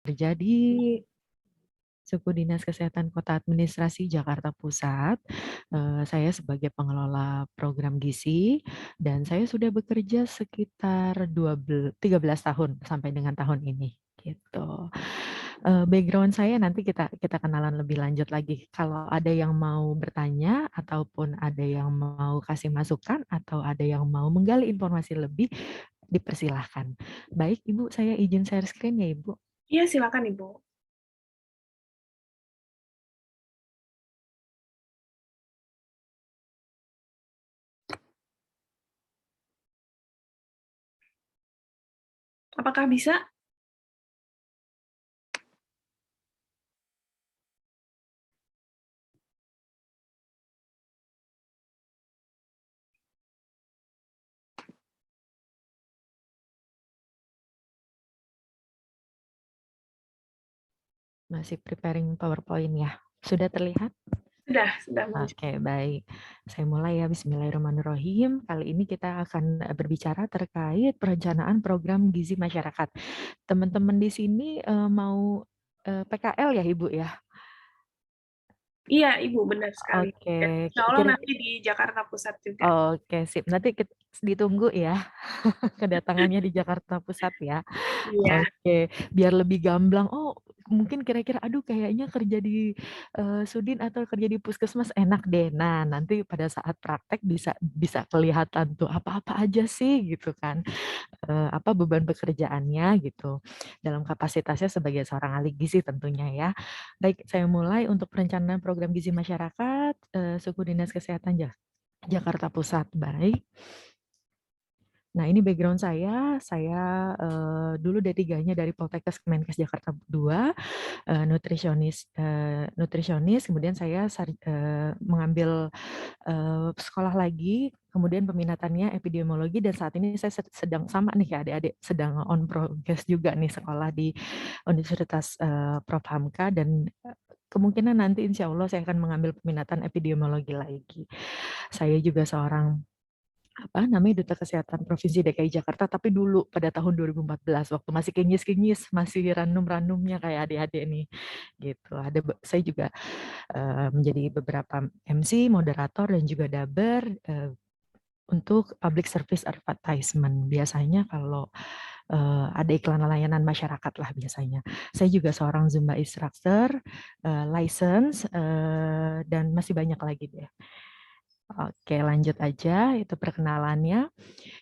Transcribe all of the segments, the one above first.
bekerja di Suku Dinas Kesehatan Kota Administrasi Jakarta Pusat. Saya sebagai pengelola program gizi dan saya sudah bekerja sekitar 13 tahun sampai dengan tahun ini gitu. Background saya nanti kita kita kenalan lebih lanjut lagi. Kalau ada yang mau bertanya ataupun ada yang mau kasih masukan atau ada yang mau menggali informasi lebih, dipersilahkan. Baik, Ibu, saya izin share screen ya, Ibu. Iya, silakan Ibu. Apakah bisa? Masih preparing PowerPoint ya. Sudah terlihat? Sudah muncul. Oke, baik. Saya mulai ya. Bismillahirrahmanirrahim. Kali ini kita akan berbicara terkait perencanaan program gizi masyarakat. Teman-teman di sini mau PKL ya, Ibu ya? Iya, Ibu, benar sekali. Oke, Dan insya Allah kira nanti di Jakarta Pusat juga. Oke, sip. Nanti ditunggu ya kedatangannya di Jakarta Pusat ya. Iya. Oke, biar lebih gamblang. Oh, mungkin kira-kira, aduh kayaknya kerja di Sudin atau kerja di Puskesmas enak deh. Nah, nanti pada saat praktek bisa bisa kelihatan tuh apa-apa aja sih gitu kan. Apa beban pekerjaannya gitu. Dalam kapasitasnya sebagai seorang ahli gizi tentunya ya. Baik, saya mulai untuk perencanaan program gizi masyarakat Suku Dinas Kesehatan Jakarta Pusat. Baik. Nah, ini background saya. Saya dulu D3-nya dari Poltekkes Kemenkes Jakarta 2, nutrisionis, kemudian saya mengambil sekolah lagi, kemudian peminatannya epidemiologi, dan saat ini saya sedang sama nih ya adik-adik, sedang on progress juga nih sekolah di Universitas Prof. Hamka, dan kemungkinan nanti insya Allah saya akan mengambil peminatan epidemiologi lagi. Saya juga seorang Duta Kesehatan Provinsi DKI Jakarta, tapi dulu pada tahun 2014 waktu masih kinyis-kinyis, masih ranum-ranumnya kayak adik-adik nih. Gitu. Saya juga menjadi beberapa MC, moderator dan juga daber untuk public service advertisement. Biasanya kalau ada iklan layanan masyarakat lah biasanya. Saya juga seorang Zumba instructor, license, dan masih banyak lagi deh. Oke, lanjut aja. Itu perkenalannya.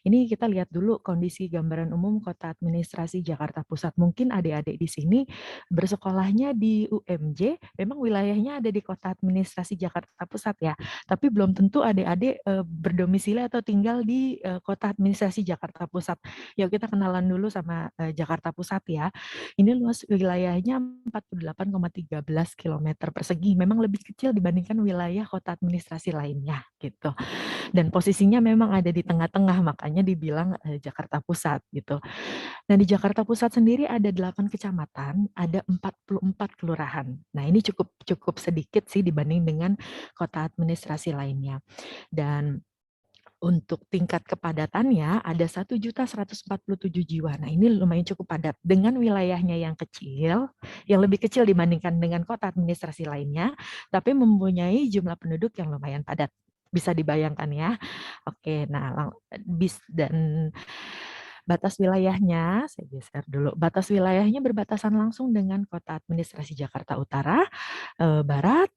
Ini kita lihat dulu kondisi gambaran umum Kota Administrasi Jakarta Pusat. Mungkin adik-adik di sini bersekolahnya di UMJ, memang wilayahnya ada di Kota Administrasi Jakarta Pusat ya. Tapi belum tentu adik-adik berdomisili atau tinggal di Kota Administrasi Jakarta Pusat. Yuk kita kenalan dulu sama Jakarta Pusat ya. Ini luas wilayahnya 48,13 km persegi. Memang lebih kecil dibandingkan wilayah kota administrasi lainnya gitu. Dan posisinya memang ada di tengah-tengah, makanya dibilang Jakarta Pusat gitu. Nah, di Jakarta Pusat sendiri ada 8 kecamatan, ada 44 kelurahan. Nah, ini cukup cukup sedikit sih dibanding dengan kota administrasi lainnya. Dan untuk tingkat kepadatannya ada 1.147 jiwa. Nah, ini lumayan cukup padat dengan wilayahnya yang kecil, yang lebih kecil dibandingkan dengan kota administrasi lainnya, tapi mempunyai jumlah penduduk yang lumayan padat. Bisa dibayangkan ya. Oke, nah dan batas wilayahnya, saya geser dulu. Batas wilayahnya berbatasan langsung dengan kota administrasi Jakarta Utara, Barat,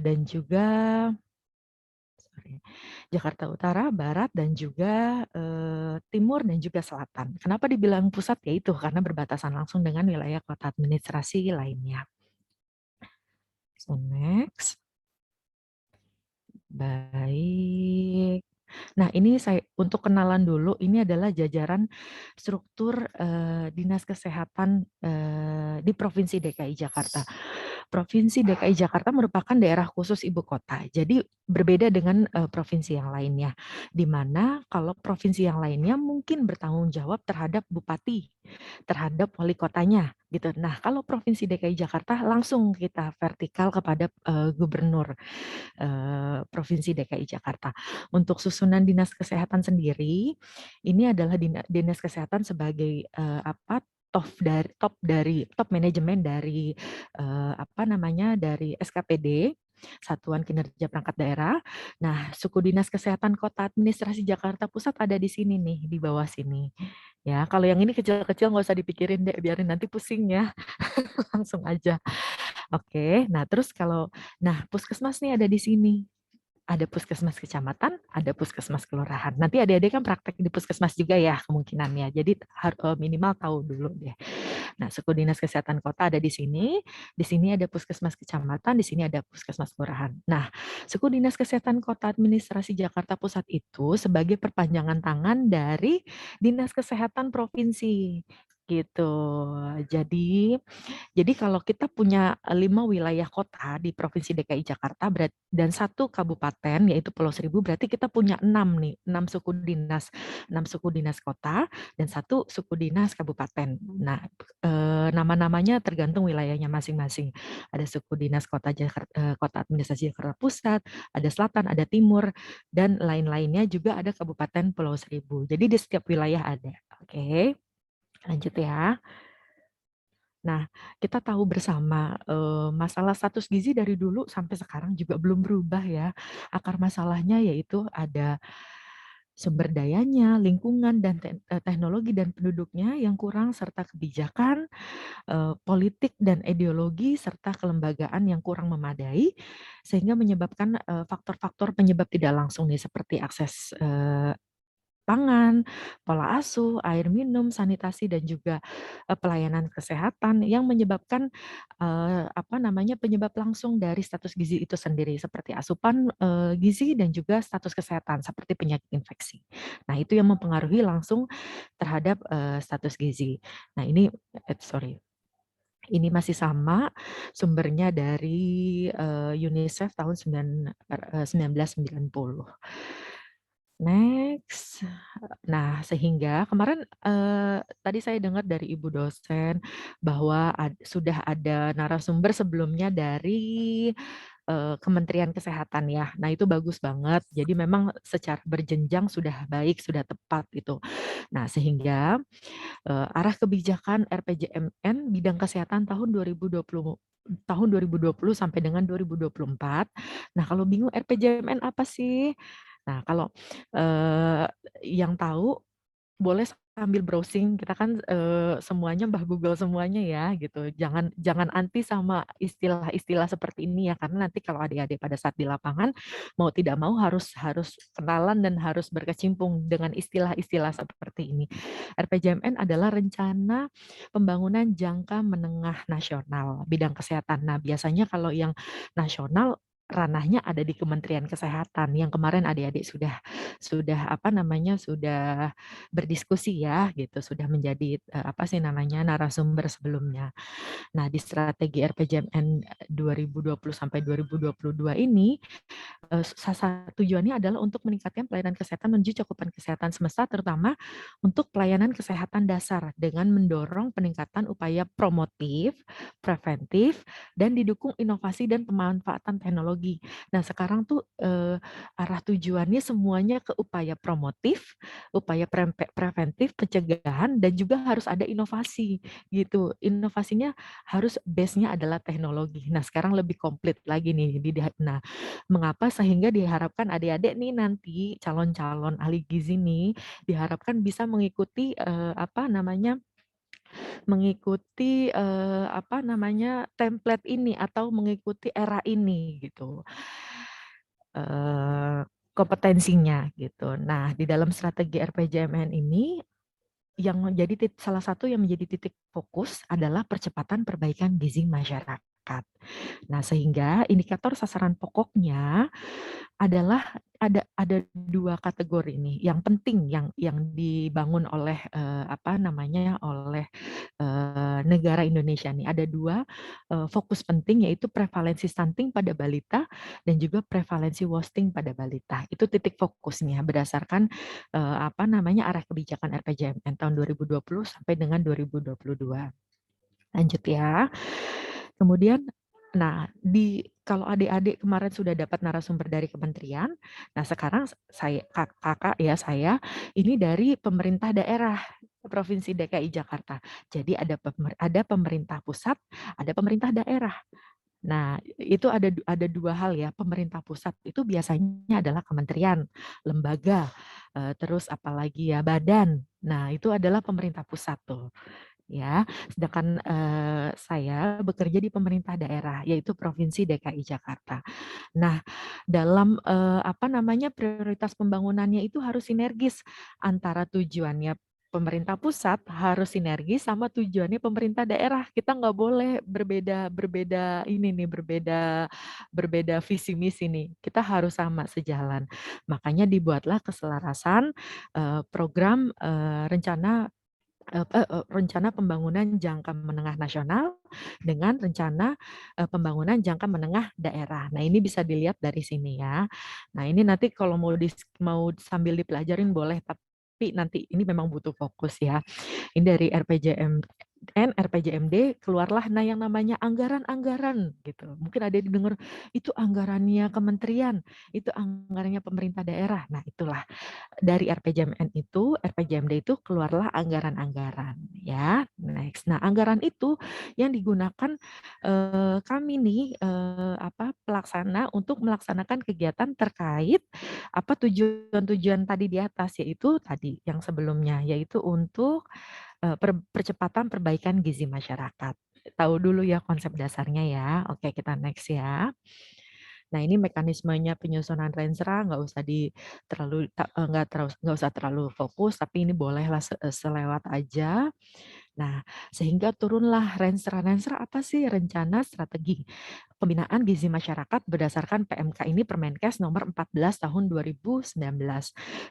dan juga Jakarta Utara, Barat, dan juga Timur dan juga Selatan. Kenapa dibilang pusat? Ya itu karena berbatasan langsung dengan wilayah kota administrasi lainnya. So next. Baik. Nah, ini saya untuk kenalan dulu, ini adalah jajaran struktur Dinas Kesehatan di Provinsi DKI Jakarta. Provinsi DKI Jakarta merupakan daerah khusus ibu kota. Jadi berbeda dengan provinsi yang lainnya. Di mana kalau provinsi yang lainnya mungkin bertanggung jawab terhadap bupati, terhadap wali kotanya gitu. Nah, kalau Provinsi DKI Jakarta langsung kita vertikal kepada gubernur Provinsi DKI Jakarta. Untuk susunan Dinas Kesehatan sendiri, ini adalah Dinas Kesehatan sebagai apa? top manajemen dari dari SKPD, Satuan Kinerja Perangkat Daerah. Nah, suku dinas kesehatan Kota Administrasi Jakarta Pusat ada di sini nih, di bawah sini. Ya, kalau yang ini kecil-kecil nggak usah dipikirin deh, biarin nanti pusing ya. Langsung aja. Oke, nah terus puskesmas nih ada di sini. Ada puskesmas kecamatan, ada puskesmas kelurahan. Nanti adik-adik kan praktek di puskesmas juga ya kemungkinannya. Jadi minimal tahu dulu deh. Nah, suku dinas kesehatan kota ada di sini ada puskesmas kecamatan, di sini ada puskesmas kelurahan. Nah, suku dinas kesehatan kota administrasi Jakarta Pusat itu sebagai perpanjangan tangan dari dinas kesehatan provinsi gitu. Jadi kalau kita punya 5 wilayah kota di Provinsi DKI Jakarta dan 1 kabupaten yaitu Pulau Seribu, berarti kita punya 6 nih, 6 suku dinas kota dan 1 suku dinas kabupaten. Nah, nama-namanya tergantung wilayahnya masing-masing. Ada suku dinas kota administrasi Jakarta Pusat, ada selatan, ada timur, dan lain-lainnya juga ada Kabupaten Pulau Seribu. Jadi di setiap wilayah ada. Oke, lanjut ya. Nah, kita tahu bersama masalah status gizi dari dulu sampai sekarang juga belum berubah ya. Akar masalahnya yaitu ada sumber dayanya, lingkungan, dan teknologi dan penduduknya yang kurang, serta kebijakan, politik dan ideologi, serta kelembagaan yang kurang memadai, sehingga menyebabkan faktor-faktor penyebab tidak langsung nih seperti akses pangan, pola asuh, air minum, sanitasi, dan juga pelayanan kesehatan yang menyebabkan penyebab langsung dari status gizi itu sendiri seperti asupan gizi dan juga status kesehatan seperti penyakit infeksi. Nah, itu yang mempengaruhi langsung terhadap status gizi. Nah, ini masih sama sumbernya dari UNICEF tahun 1990. Next. Nah, sehingga kemarin tadi saya dengar dari Ibu dosen bahwa sudah ada narasumber sebelumnya dari Kementerian Kesehatan ya. Nah, itu bagus banget. Jadi memang secara berjenjang sudah baik, sudah tepat itu. Nah, sehingga arah kebijakan RPJMN bidang kesehatan tahun 2020 sampai dengan 2024. Nah, kalau bingung RPJMN apa sih? Nah, kalau yang tahu boleh sambil browsing, kita kan semuanya Mbah Google semuanya ya gitu. Jangan jangan anti sama istilah-istilah seperti ini ya, karena nanti kalau adik-adik pada saat di lapangan mau tidak mau harus harus kenalan dan harus berkecimpung dengan istilah-istilah seperti ini. RPJMN adalah rencana pembangunan jangka menengah nasional bidang kesehatan. Nah, biasanya kalau yang nasional ranahnya ada di Kementerian Kesehatan yang kemarin adik-adik sudah berdiskusi ya gitu, sudah menjadi narasumber sebelumnya. Nah, di strategi RPJMN 2020 sampai 2022 ini salah satu tujuannya adalah untuk meningkatkan pelayanan kesehatan menuju cakupan kesehatan semesta, terutama untuk pelayanan kesehatan dasar dengan mendorong peningkatan upaya promotif, preventif, dan didukung inovasi dan pemanfaatan teknologi. Nah, sekarang tuh arah tujuannya semuanya ke upaya promotif, upaya preventif, pencegahan, dan juga harus ada inovasi gitu. Inovasinya harus base-nya adalah teknologi. Nah, sekarang lebih komplit lagi nih. Nah, mengapa sehingga diharapkan adik-adik nih nanti calon-calon ahli gizi nih diharapkan bisa mengikuti template ini atau mengikuti era ini gitu. Kompetensinya gitu. Nah, di dalam strategi RPJMN ini salah satu yang menjadi titik fokus adalah percepatan perbaikan gizi masyarakat. Nah, sehingga indikator sasaran pokoknya adalah ada 2 kategori nih yang penting yang dibangun oleh negara Indonesia nih. Ada 2 fokus penting yaitu prevalensi stunting pada balita dan juga prevalensi wasting pada balita. Itu titik fokusnya berdasarkan arah kebijakan RPJMN tahun 2020 sampai dengan 2022. Lanjut ya. Kemudian Nah, kalau adik-adik kemarin sudah dapat narasumber dari kementerian, nah sekarang kakak ya saya ini dari pemerintah daerah Provinsi DKI Jakarta. Jadi ada pemerintah pusat, ada pemerintah daerah. Nah, itu ada dua hal ya. Pemerintah pusat itu biasanya adalah kementerian, lembaga, terus apalagi ya badan. Nah, itu adalah pemerintah pusat tuh ya. Sedangkan saya bekerja di pemerintah daerah, yaitu Provinsi DKI Jakarta. Nah, dalam apa namanya prioritas pembangunannya itu harus sinergis antara tujuannya pemerintah pusat harus sinergis sama tujuannya pemerintah daerah. Kita nggak boleh berbeda berbeda ini nih berbeda berbeda visi misi nih. Kita harus sama sejalan. Makanya dibuatlah keselarasan program rencana pembangunan jangka menengah nasional dengan rencana pembangunan jangka menengah daerah. Nah, ini bisa dilihat dari sini ya. Nah, ini nanti kalau mau sambil dipelajarin boleh, tapi nanti ini memang butuh fokus ya. Ini dari RPJMD keluarlah yang namanya anggaran-anggaran gitu. Mungkin ada yang dengar itu anggarannya kementerian, itu anggarannya pemerintah daerah. Nah, itulah dari RPJMD itu keluarlah anggaran-anggaran ya. Next. Nah, anggaran itu yang digunakan kami nih pelaksana untuk melaksanakan kegiatan terkait apa tujuan-tujuan tadi di atas yaitu tadi yang sebelumnya yaitu untuk percepatan perbaikan gizi masyarakat. Tahu dulu ya konsep dasarnya ya. Oke, kita next ya. Nah, ini mekanismenya penyusunan renstra nggak usah nggak usah terlalu fokus, tapi ini bolehlah selewat aja. Nah, sehingga turunlah renstra. Renstra apa sih? Rencana Strategi Pembinaan Gizi Masyarakat berdasarkan PMK ini Permenkes nomor 14 tahun 2019.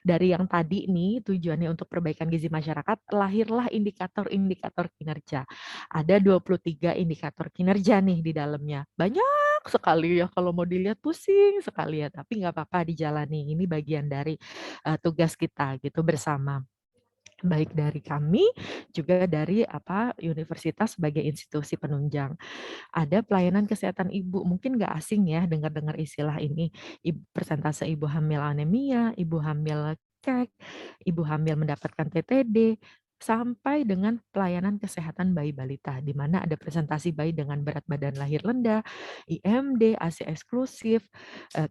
Dari yang tadi nih tujuannya untuk perbaikan gizi masyarakat, lahirlah indikator-indikator kinerja. Ada 23 indikator kinerja nih di dalamnya. Banyak sekali ya kalau mau dilihat pusing sekali ya, tapi nggak apa-apa dijalani. Ini bagian dari tugas kita gitu bersama baik dari kami juga dari universitas sebagai institusi penunjang. Ada pelayanan kesehatan ibu, mungkin nggak asing ya dengar-dengar istilah ini. Persentase ibu hamil anemia, ibu hamil kek, ibu hamil mendapatkan TTD, sampai dengan pelayanan kesehatan bayi balita, di mana ada presentasi bayi dengan berat badan lahir rendah, IMD, ASI eksklusif,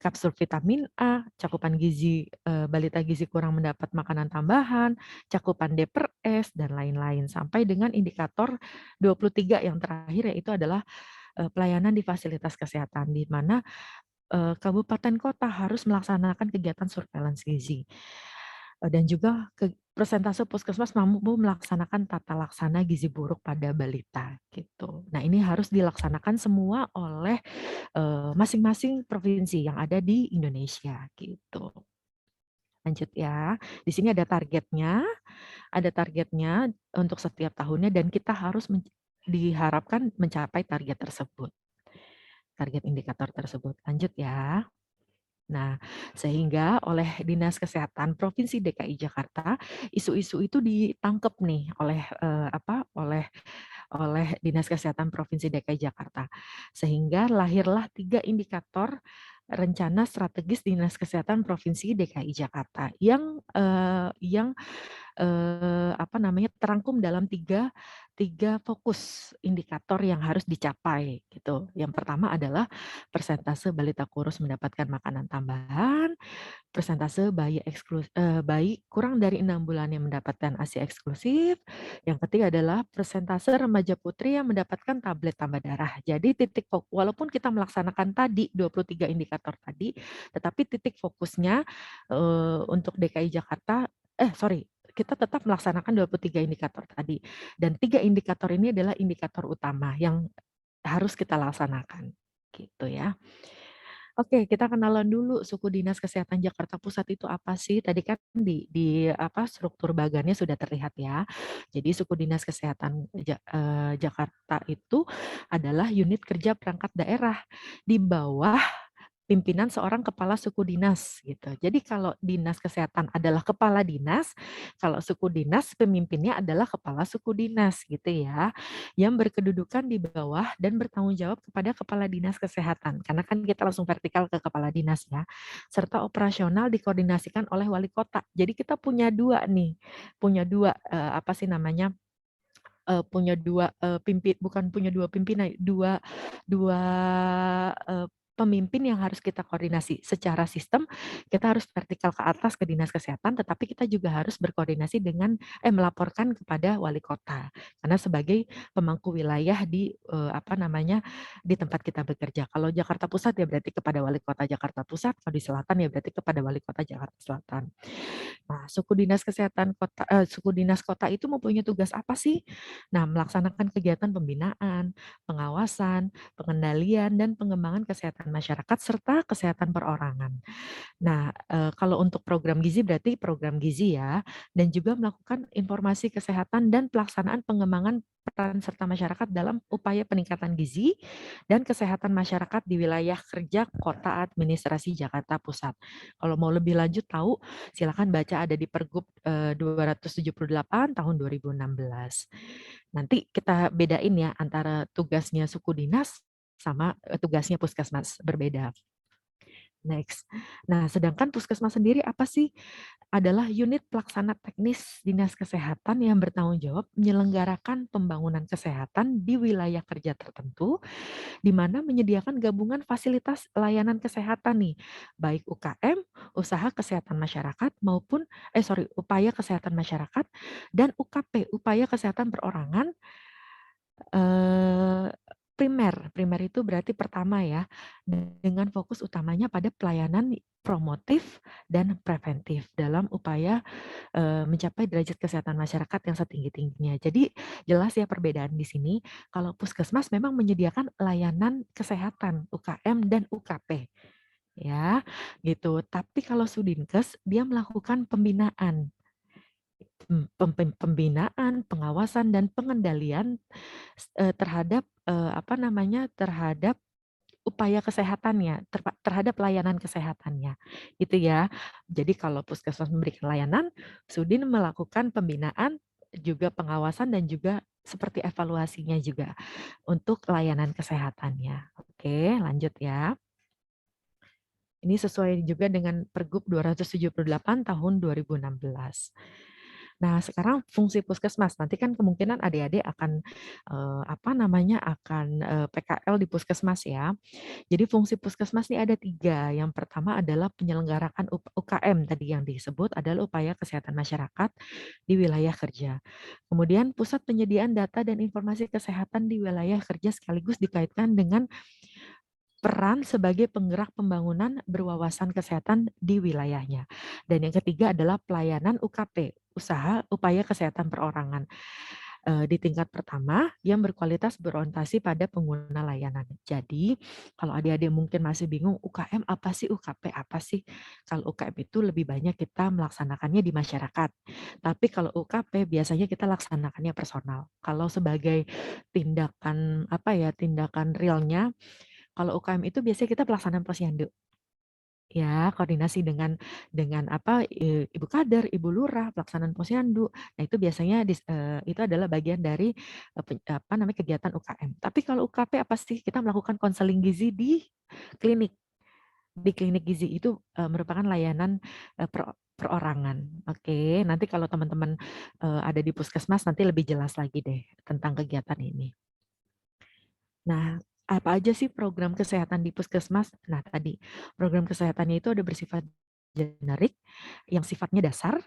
kapsul vitamin A, cakupan gizi balita gizi kurang mendapat makanan tambahan, cakupan D per S, dan lain-lain. Sampai dengan indikator 23 yang terakhir yaitu adalah pelayanan di fasilitas kesehatan, di mana kabupaten kota harus melaksanakan kegiatan surveillance gizi. Dan juga persentase puskesmas mampu melaksanakan tata laksana gizi buruk pada balita gitu. Nah, ini harus dilaksanakan semua oleh masing-masing provinsi yang ada di Indonesia gitu. Lanjut ya. Di sini ada targetnya untuk setiap tahunnya dan kita harus diharapkan mencapai target tersebut. Target indikator tersebut. Lanjut ya. Nah, sehingga oleh Dinas Kesehatan Provinsi DKI Jakarta, isu-isu itu ditangkap nih oleh Dinas Kesehatan Provinsi DKI Jakarta. Sehingga lahirlah 3 indikator rencana strategis Dinas Kesehatan Provinsi DKI Jakarta yang terangkum dalam tiga fokus indikator yang harus dicapai gitu. Yang pertama adalah persentase balita kurus mendapatkan makanan tambahan, persentase bayi kurang dari 6 bulan yang mendapatkan ASI eksklusif. Yang ketiga adalah persentase remaja putri yang mendapatkan tablet tambah darah. Jadi walaupun kita melaksanakan tadi 23 indikator tadi, tetapi titik fokusnya untuk DKI Jakarta kita tetap melaksanakan 23 indikator tadi. Dan 3 indikator ini adalah indikator utama yang harus kita laksanakan. Gitu ya. Oke, kita kenalan dulu suku Dinas Kesehatan Jakarta Pusat itu apa sih? Tadi kan di struktur bagannya sudah terlihat ya. Jadi suku Dinas Kesehatan Jakarta itu adalah unit kerja perangkat daerah di bawah pimpinan seorang kepala suku dinas gitu. Jadi kalau dinas kesehatan adalah kepala dinas, kalau suku dinas pemimpinnya adalah kepala suku dinas gitu ya, yang berkedudukan di bawah dan bertanggung jawab kepada kepala dinas kesehatan. Karena kan kita langsung vertikal ke kepala dinas ya. Serta operasional dikoordinasikan oleh wali kota. Jadi kita punya dua nih, punya dua apa sih namanya? Punya dua bukan punya dua pimpinan, dua dua pemimpin yang harus kita koordinasi secara sistem. Kita harus vertikal ke atas ke dinas kesehatan, tetapi kita juga harus berkoordinasi dengan melaporkan kepada wali kota karena sebagai pemangku wilayah di apa namanya di tempat kita bekerja. Kalau Jakarta Pusat ya berarti kepada wali kota Jakarta Pusat, kalau di selatan ya berarti kepada wali kota Jakarta Selatan. Nah, suku dinas kota itu mempunyai tugas apa sih? Nah, melaksanakan kegiatan pembinaan, pengawasan, pengendalian, dan pengembangan kesehatan masyarakat serta kesehatan perorangan. Nah, kalau untuk program gizi berarti program gizi ya, dan juga melakukan informasi kesehatan dan pelaksanaan pengembangan peran serta masyarakat dalam upaya peningkatan gizi dan kesehatan masyarakat di wilayah kerja Kota Administrasi Jakarta Pusat. Kalau mau lebih lanjut tahu, silakan baca ada di Pergub 278 tahun 2016. Nanti kita bedain ya antara tugasnya suku dinas sama tugasnya puskesmas, berbeda. Next. Nah, sedangkan puskesmas sendiri apa sih? Adalah unit pelaksana teknis Dinas Kesehatan yang bertanggung jawab menyelenggarakan pembangunan kesehatan di wilayah kerja tertentu, di mana menyediakan gabungan fasilitas layanan kesehatan nih, baik UKM, usaha kesehatan masyarakat maupun upaya kesehatan masyarakat dan UKP, upaya kesehatan perorangan primer. Primer itu berarti pertama ya, dengan fokus utamanya pada pelayanan promotif dan preventif dalam upaya mencapai derajat kesehatan masyarakat yang setinggi-tingginya. Jadi jelas ya perbedaan di sini, kalau puskesmas memang menyediakan layanan kesehatan UKM dan UKP. Ya, gitu. Tapi kalau Sudinkes dia melakukan pembinaan, pengawasan dan pengendalian terhadap apa namanya? Terhadap upaya kesehatannya, terhadap layanan kesehatannya. Gitu ya. Jadi kalau puskesmas memberikan layanan, Sudin melakukan pembinaan, juga pengawasan dan juga seperti evaluasinya juga untuk layanan kesehatannya. Oke, lanjut ya. Ini sesuai juga dengan Pergub 278 tahun 2016. Nah, sekarang fungsi puskesmas. Nanti kan kemungkinan adik-adik akan PKL di puskesmas ya. Jadi fungsi puskesmas ini ada 3. Yang pertama adalah penyelenggaraan UKM tadi yang disebut adalah upaya kesehatan masyarakat di wilayah kerja. Kemudian pusat penyediaan data dan informasi kesehatan di wilayah kerja sekaligus dikaitkan dengan peran sebagai penggerak pembangunan berwawasan kesehatan di wilayahnya. Dan yang ketiga adalah pelayanan UKP, usaha upaya kesehatan perorangan. Di tingkat pertama yang berkualitas berorientasi pada pengguna layanan. Jadi kalau adik-adik mungkin masih bingung UKM apa sih, UKP apa sih? Kalau UKM itu lebih banyak kita melaksanakannya di masyarakat. Tapi kalau UKP biasanya kita laksanakannya personal. Kalau sebagai tindakan realnya, kalau UKM itu biasanya kita pelaksanaan posyandu. Ya, koordinasi dengan Ibu Kader, Ibu Lurah, pelaksanaan posyandu. Nah, itu biasanya itu adalah bagian dari kegiatan UKM. Tapi kalau UKP apa sih? Kita melakukan konseling gizi di klinik. Di klinik gizi itu merupakan layanan perorangan. Oke, nanti kalau teman-teman ada di puskesmas nanti lebih jelas lagi deh tentang kegiatan ini. Nah, apa aja sih program kesehatan di puskesmas? Nah, tadi program kesehatannya itu ada bersifat generik, yang sifatnya dasar,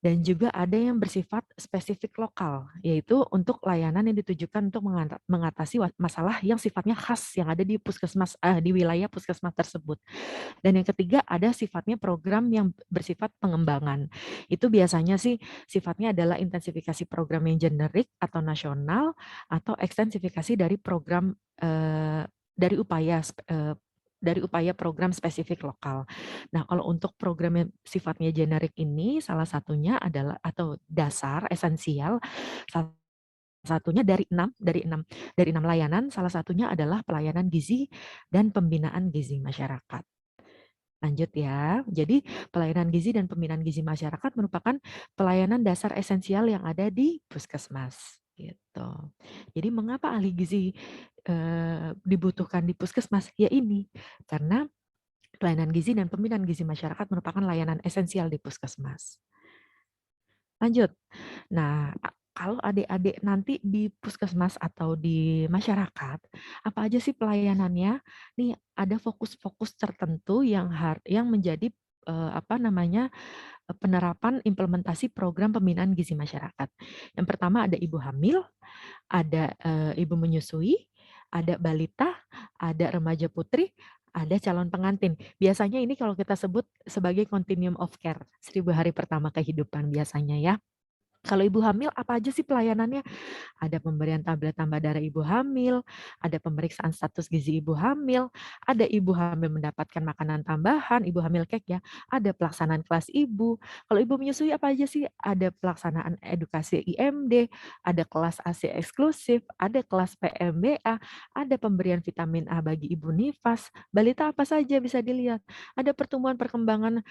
dan juga ada yang bersifat spesifik lokal, yaitu untuk layanan yang ditujukan untuk mengatasi masalah yang sifatnya khas yang ada di di wilayah puskesmas tersebut. Dan yang ketiga ada sifatnya program yang bersifat pengembangan. Itu biasanya sih sifatnya adalah intensifikasi program yang generik atau nasional atau ekstensifikasi dari program dari upaya program spesifik lokal. Nah, kalau untuk program yang sifatnya generik ini salah satunya adalah atau dasar esensial salah satunya dari enam layanan, salah satunya adalah pelayanan gizi dan pembinaan gizi masyarakat. Lanjut ya. Jadi pelayanan gizi dan pembinaan gizi masyarakat merupakan pelayanan dasar esensial yang ada di puskesmas gitu. Jadi mengapa ahli gizi dibutuhkan di puskesmas? Ya ini, karena pelayanan gizi dan pembinaan gizi masyarakat merupakan layanan esensial di puskesmas. Lanjut. Nah, kalau adik-adik nanti di puskesmas atau di masyarakat, apa aja sih pelayanannya? Nih ada fokus-fokus tertentu yang menjadi apa namanya penerapan implementasi program pembinaan gizi masyarakat. Yang pertama ada ibu hamil, ada ibu menyusui, ada balita, ada remaja putri, ada calon pengantin. Biasanya ini kalau kita sebut sebagai continuum of care, 1000 hari pertama kehidupan biasanya ya. Kalau ibu hamil, apa aja sih pelayanannya? Ada pemberian tablet tambah darah ibu hamil, ada pemeriksaan status gizi ibu hamil, ada ibu hamil mendapatkan makanan tambahan, ibu hamil kek ya, ada pelaksanaan kelas ibu. Kalau ibu menyusui apa aja sih? Ada pelaksanaan edukasi IMD, ada kelas ASI eksklusif, ada kelas PMBA, ada pemberian vitamin A bagi ibu nifas. Balita apa saja bisa dilihat? Ada pertumbuhan perkembangan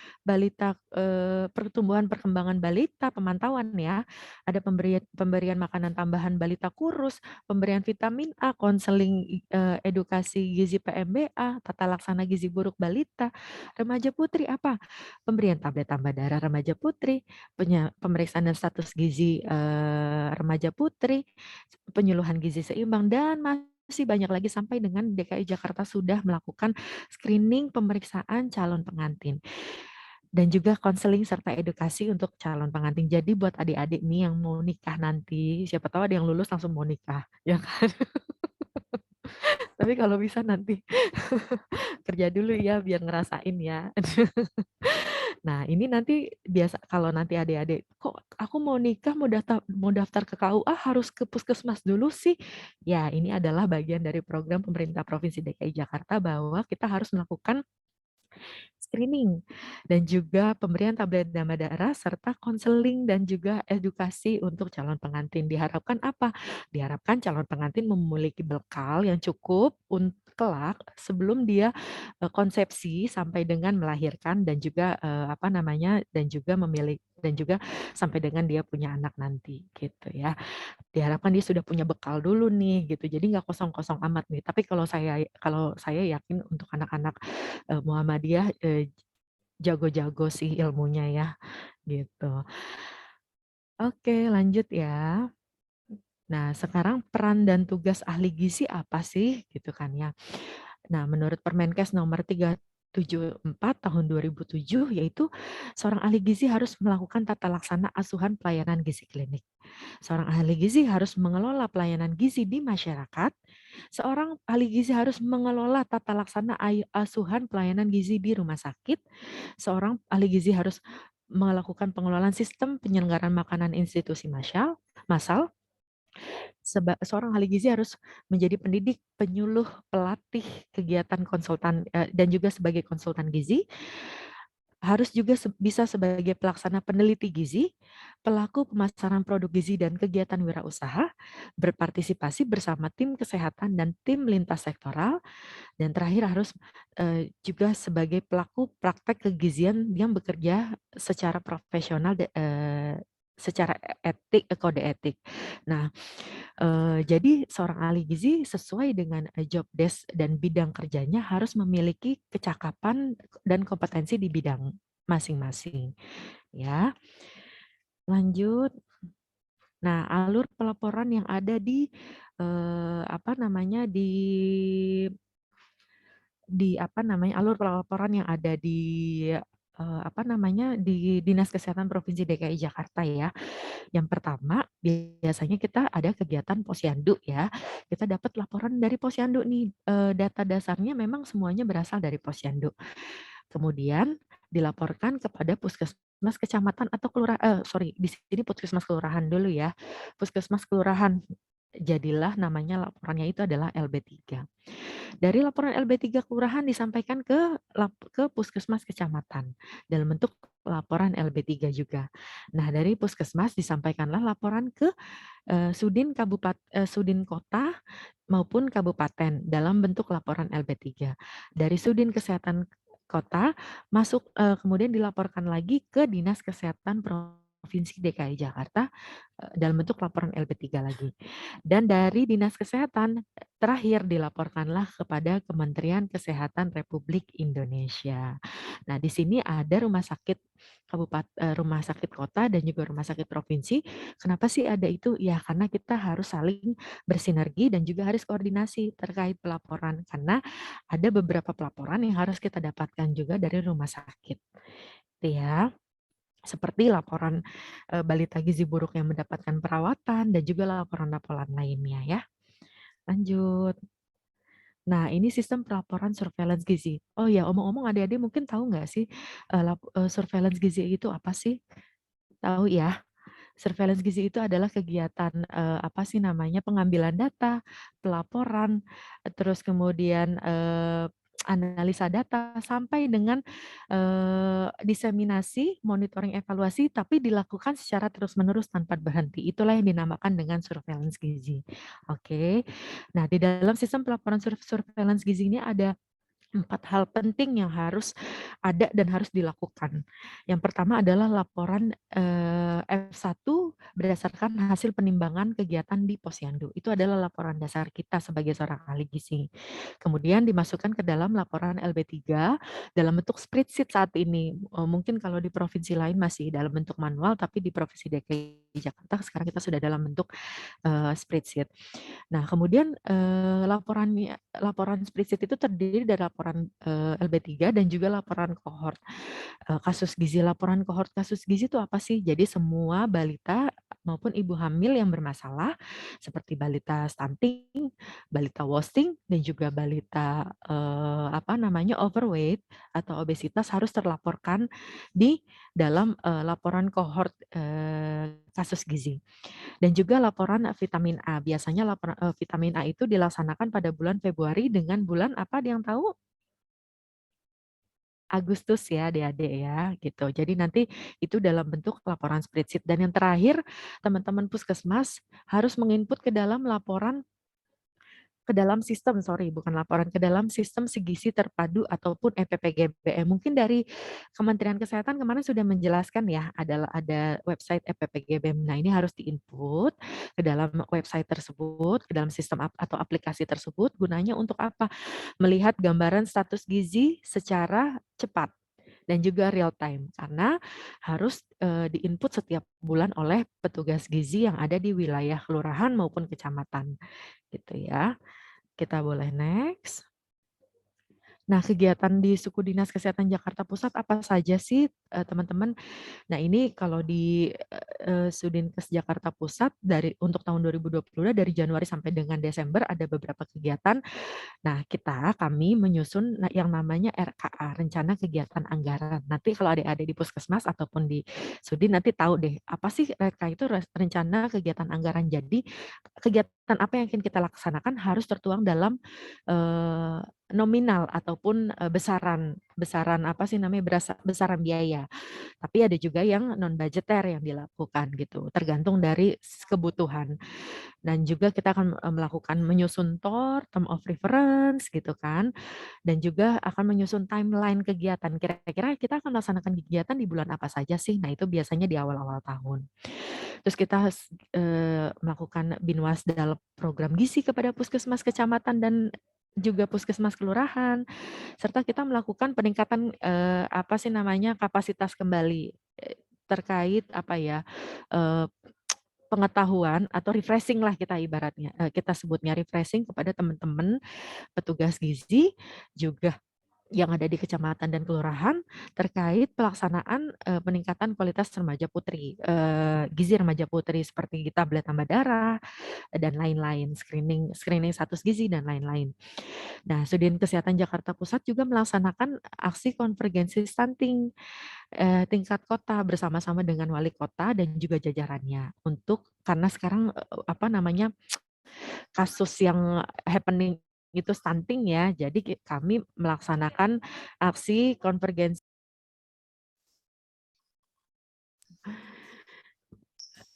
balita, pemantauan ya, ada pemberian makanan tambahan balita kurus, pemberian vitamin A, konseling edukasi gizi PMBA, tata laksana gizi buruk balita. Remaja putri apa? Pemberian tablet tambah darah remaja putri, pemeriksaan dan status gizi remaja putri, penyuluhan gizi seimbang, dan masih banyak lagi sampai dengan DKI Jakarta sudah melakukan screening pemeriksaan calon pengantin dan juga konseling serta edukasi untuk calon pengantin. Jadi buat adik-adik nih yang mau nikah nanti, siapa tahu ada yang lulus langsung mau nikah, ya kan? Tapi kalau bisa nanti kerja dulu ya biar ngerasain ya. Nah, ini nanti biasa kalau nanti adik-adik, kok aku mau nikah mau daftar ke KUA harus ke puskesmas dulu sih. Ya, ini adalah bagian dari program pemerintah Provinsi DKI Jakarta bahwa kita harus melakukan screening dan juga pemberian tablet tambah darah serta konseling dan juga edukasi untuk calon pengantin. Diharapkan apa? Diharapkan calon pengantin memiliki bekal yang cukup untuk kelak sebelum dia konsepsi sampai dengan melahirkan dan juga apa namanya dan juga memilih dan juga sampai dengan dia punya anak nanti gitu ya. Diharapkan dia sudah punya bekal dulu nih gitu. Jadi nggak kosong-kosong amat nih. Tapi kalau saya yakin untuk anak-anak Muhammadiyah jago-jago sih ilmunya ya gitu. Oke, lanjut ya. Nah, sekarang peran dan tugas ahli gizi apa sih gitu kan ya. Nah, menurut Permenkes nomor 374 tahun 2007 yaitu seorang ahli gizi harus melakukan tata laksana asuhan pelayanan gizi klinik. Seorang ahli gizi harus mengelola pelayanan gizi di masyarakat. Seorang ahli gizi harus mengelola tata laksana asuhan pelayanan gizi di rumah sakit. Seorang ahli gizi harus melakukan pengelolaan sistem penyelenggaraan makanan institusi massal. Seorang ahli gizi harus menjadi pendidik, penyuluh, pelatih kegiatan konsultan dan juga sebagai konsultan gizi. Harus juga bisa sebagai pelaksana peneliti gizi, pelaku pemasaran produk gizi dan kegiatan wirausaha, berpartisipasi bersama tim kesehatan dan tim lintas sektoral, dan terakhir harus juga sebagai pelaku praktek kegizian yang bekerja secara profesional secara kode etik. Nah, jadi seorang ahli gizi sesuai dengan job desk dan bidang kerjanya harus memiliki kecakapan dan kompetensi di bidang masing-masing. Ya, lanjut. Nah, alur pelaporan yang ada di apa namanya di apa namanya alur pelaporan yang ada di apa namanya di Dinas Kesehatan Provinsi DKI Jakarta ya. Yang pertama, biasanya kita ada kegiatan posyandu ya. Kita dapat laporan dari posyandu nih. Data dasarnya memang semuanya berasal dari posyandu. Kemudian dilaporkan kepada puskesmas kecamatan atau kelurahan. Sorry, di sini puskesmas kelurahan dulu ya. Puskesmas kelurahan jadilah namanya laporannya itu adalah LB3. Dari laporan LB3 kelurahan disampaikan ke puskesmas kecamatan dalam bentuk laporan LB3 juga. Nah, dari puskesmas disampaikanlah laporan ke Sudin kota maupun kabupaten dalam bentuk laporan LB3. Dari Sudin Kesehatan Kota masuk kemudian dilaporkan lagi ke Dinas Kesehatan Provinsi DKI Jakarta dalam bentuk laporan LB3 lagi. Dan dari Dinas Kesehatan terakhir dilaporkanlah kepada Kementerian Kesehatan Republik Indonesia. Nah, di sini ada rumah sakit rumah sakit kota dan juga rumah sakit provinsi. Kenapa sih ada itu? Ya, karena kita harus saling bersinergi dan juga harus koordinasi terkait pelaporan karena ada beberapa pelaporan yang harus kita dapatkan juga dari rumah sakit. Itu ya. Seperti laporan balita gizi buruk yang mendapatkan perawatan dan juga laporan-laporan lainnya ya. Lanjut. Nah, ini sistem pelaporan surveillance gizi. Oh ya, omong-omong adik-adik mungkin tahu nggak sih surveillance gizi itu apa sih? Tahu ya? Surveillance gizi itu adalah kegiatan apa sih namanya pengambilan data, pelaporan, terus kemudian analisa data sampai dengan diseminasi, monitoring, evaluasi, tapi dilakukan secara terus-menerus tanpa berhenti. Itulah yang dinamakan dengan surveillance gizi. Oke. Nah, di dalam sistem pelaporan surveillance gizi ini ada 4 hal penting yang harus ada dan harus dilakukan. Yang pertama adalah laporan F1 berdasarkan hasil penimbangan kegiatan di Posyandu. Itu adalah laporan dasar kita sebagai seorang ahli gizi. Kemudian dimasukkan ke dalam laporan LB3 dalam bentuk spreadsheet saat ini. Mungkin kalau di provinsi lain masih dalam bentuk manual, tapi di Provinsi DKI Jakarta sekarang kita sudah dalam bentuk spreadsheet. Nah, kemudian laporan spreadsheet itu terdiri dari laporan LB3 dan juga laporan kohort kasus gizi. Laporan kohort kasus gizi itu apa sih? Jadi semua balita maupun ibu hamil yang bermasalah seperti balita stunting, balita wasting dan juga balita apa namanya overweight atau obesitas harus terlaporkan di dalam laporan kohort kasus gizi. Dan juga laporan vitamin A. Biasanya laporan vitamin A itu dilaksanakan pada bulan Februari dengan bulan apa ada yang tahu? Agustus ya adik-adik ya gitu. Jadi nanti itu dalam bentuk laporan spreadsheet. Dan yang terakhir teman-teman puskesmas harus menginput ke dalam sistem, sorry, bukan laporan, ke dalam sistem Sigisi Terpadu ataupun EPPGBM. Mungkin dari Kementerian Kesehatan kemarin sudah menjelaskan ya, ada website EPPGBM. Nah, ini harus diinput ke dalam website tersebut, ke dalam sistem atau aplikasi tersebut, gunanya untuk apa? Melihat gambaran status gizi secara cepat dan juga real time karena harus diinput setiap bulan oleh petugas gizi yang ada di wilayah kelurahan maupun kecamatan gitu ya. Kita boleh next. Nah, kegiatan di Suku Dinas Kesehatan Jakarta Pusat apa saja sih, teman-teman? Nah, ini kalau di Sudinkes Jakarta Pusat untuk tahun 2020 dari Januari sampai dengan Desember ada beberapa kegiatan. Nah, kami menyusun yang namanya RKA, Rencana Kegiatan Anggaran. Nanti kalau adik-adik di Puskesmas ataupun di Sudin nanti tahu deh, apa sih RKA itu Rencana Kegiatan Anggaran. Jadi, kegiatan apa yang akan kita laksanakan harus tertuang dalam nominal ataupun besaran apa sih namanya besaran biaya. Tapi ada juga yang non budgeter yang dilakukan gitu, tergantung dari kebutuhan. Dan juga kita akan melakukan menyusun term of reference gitu kan. Dan juga akan menyusun timeline kegiatan. Kira-kira kita akan melaksanakan kegiatan di bulan apa saja sih? Nah, itu biasanya di awal-awal tahun. Terus kita melakukan binwas dalam program gizi kepada puskesmas kecamatan dan juga puskesmas kelurahan, serta kita melakukan peningkatan apa sih namanya kapasitas kembali terkait apa ya pengetahuan atau refreshing lah kita ibaratnya kita sebutnya refreshing kepada teman-teman petugas gizi juga yang ada di kecamatan dan kelurahan terkait pelaksanaan peningkatan kualitas remaja putri, gizi remaja putri seperti tablet tambah darah dan lain-lain, screening status gizi dan lain-lain. Nah, Sudin Kesehatan Jakarta Pusat juga melaksanakan aksi konvergensi stunting tingkat kota bersama-sama dengan wali kota dan juga jajarannya karena sekarang apa namanya kasus yang happening itu stunting ya. Jadi kami melaksanakan aksi konvergensi.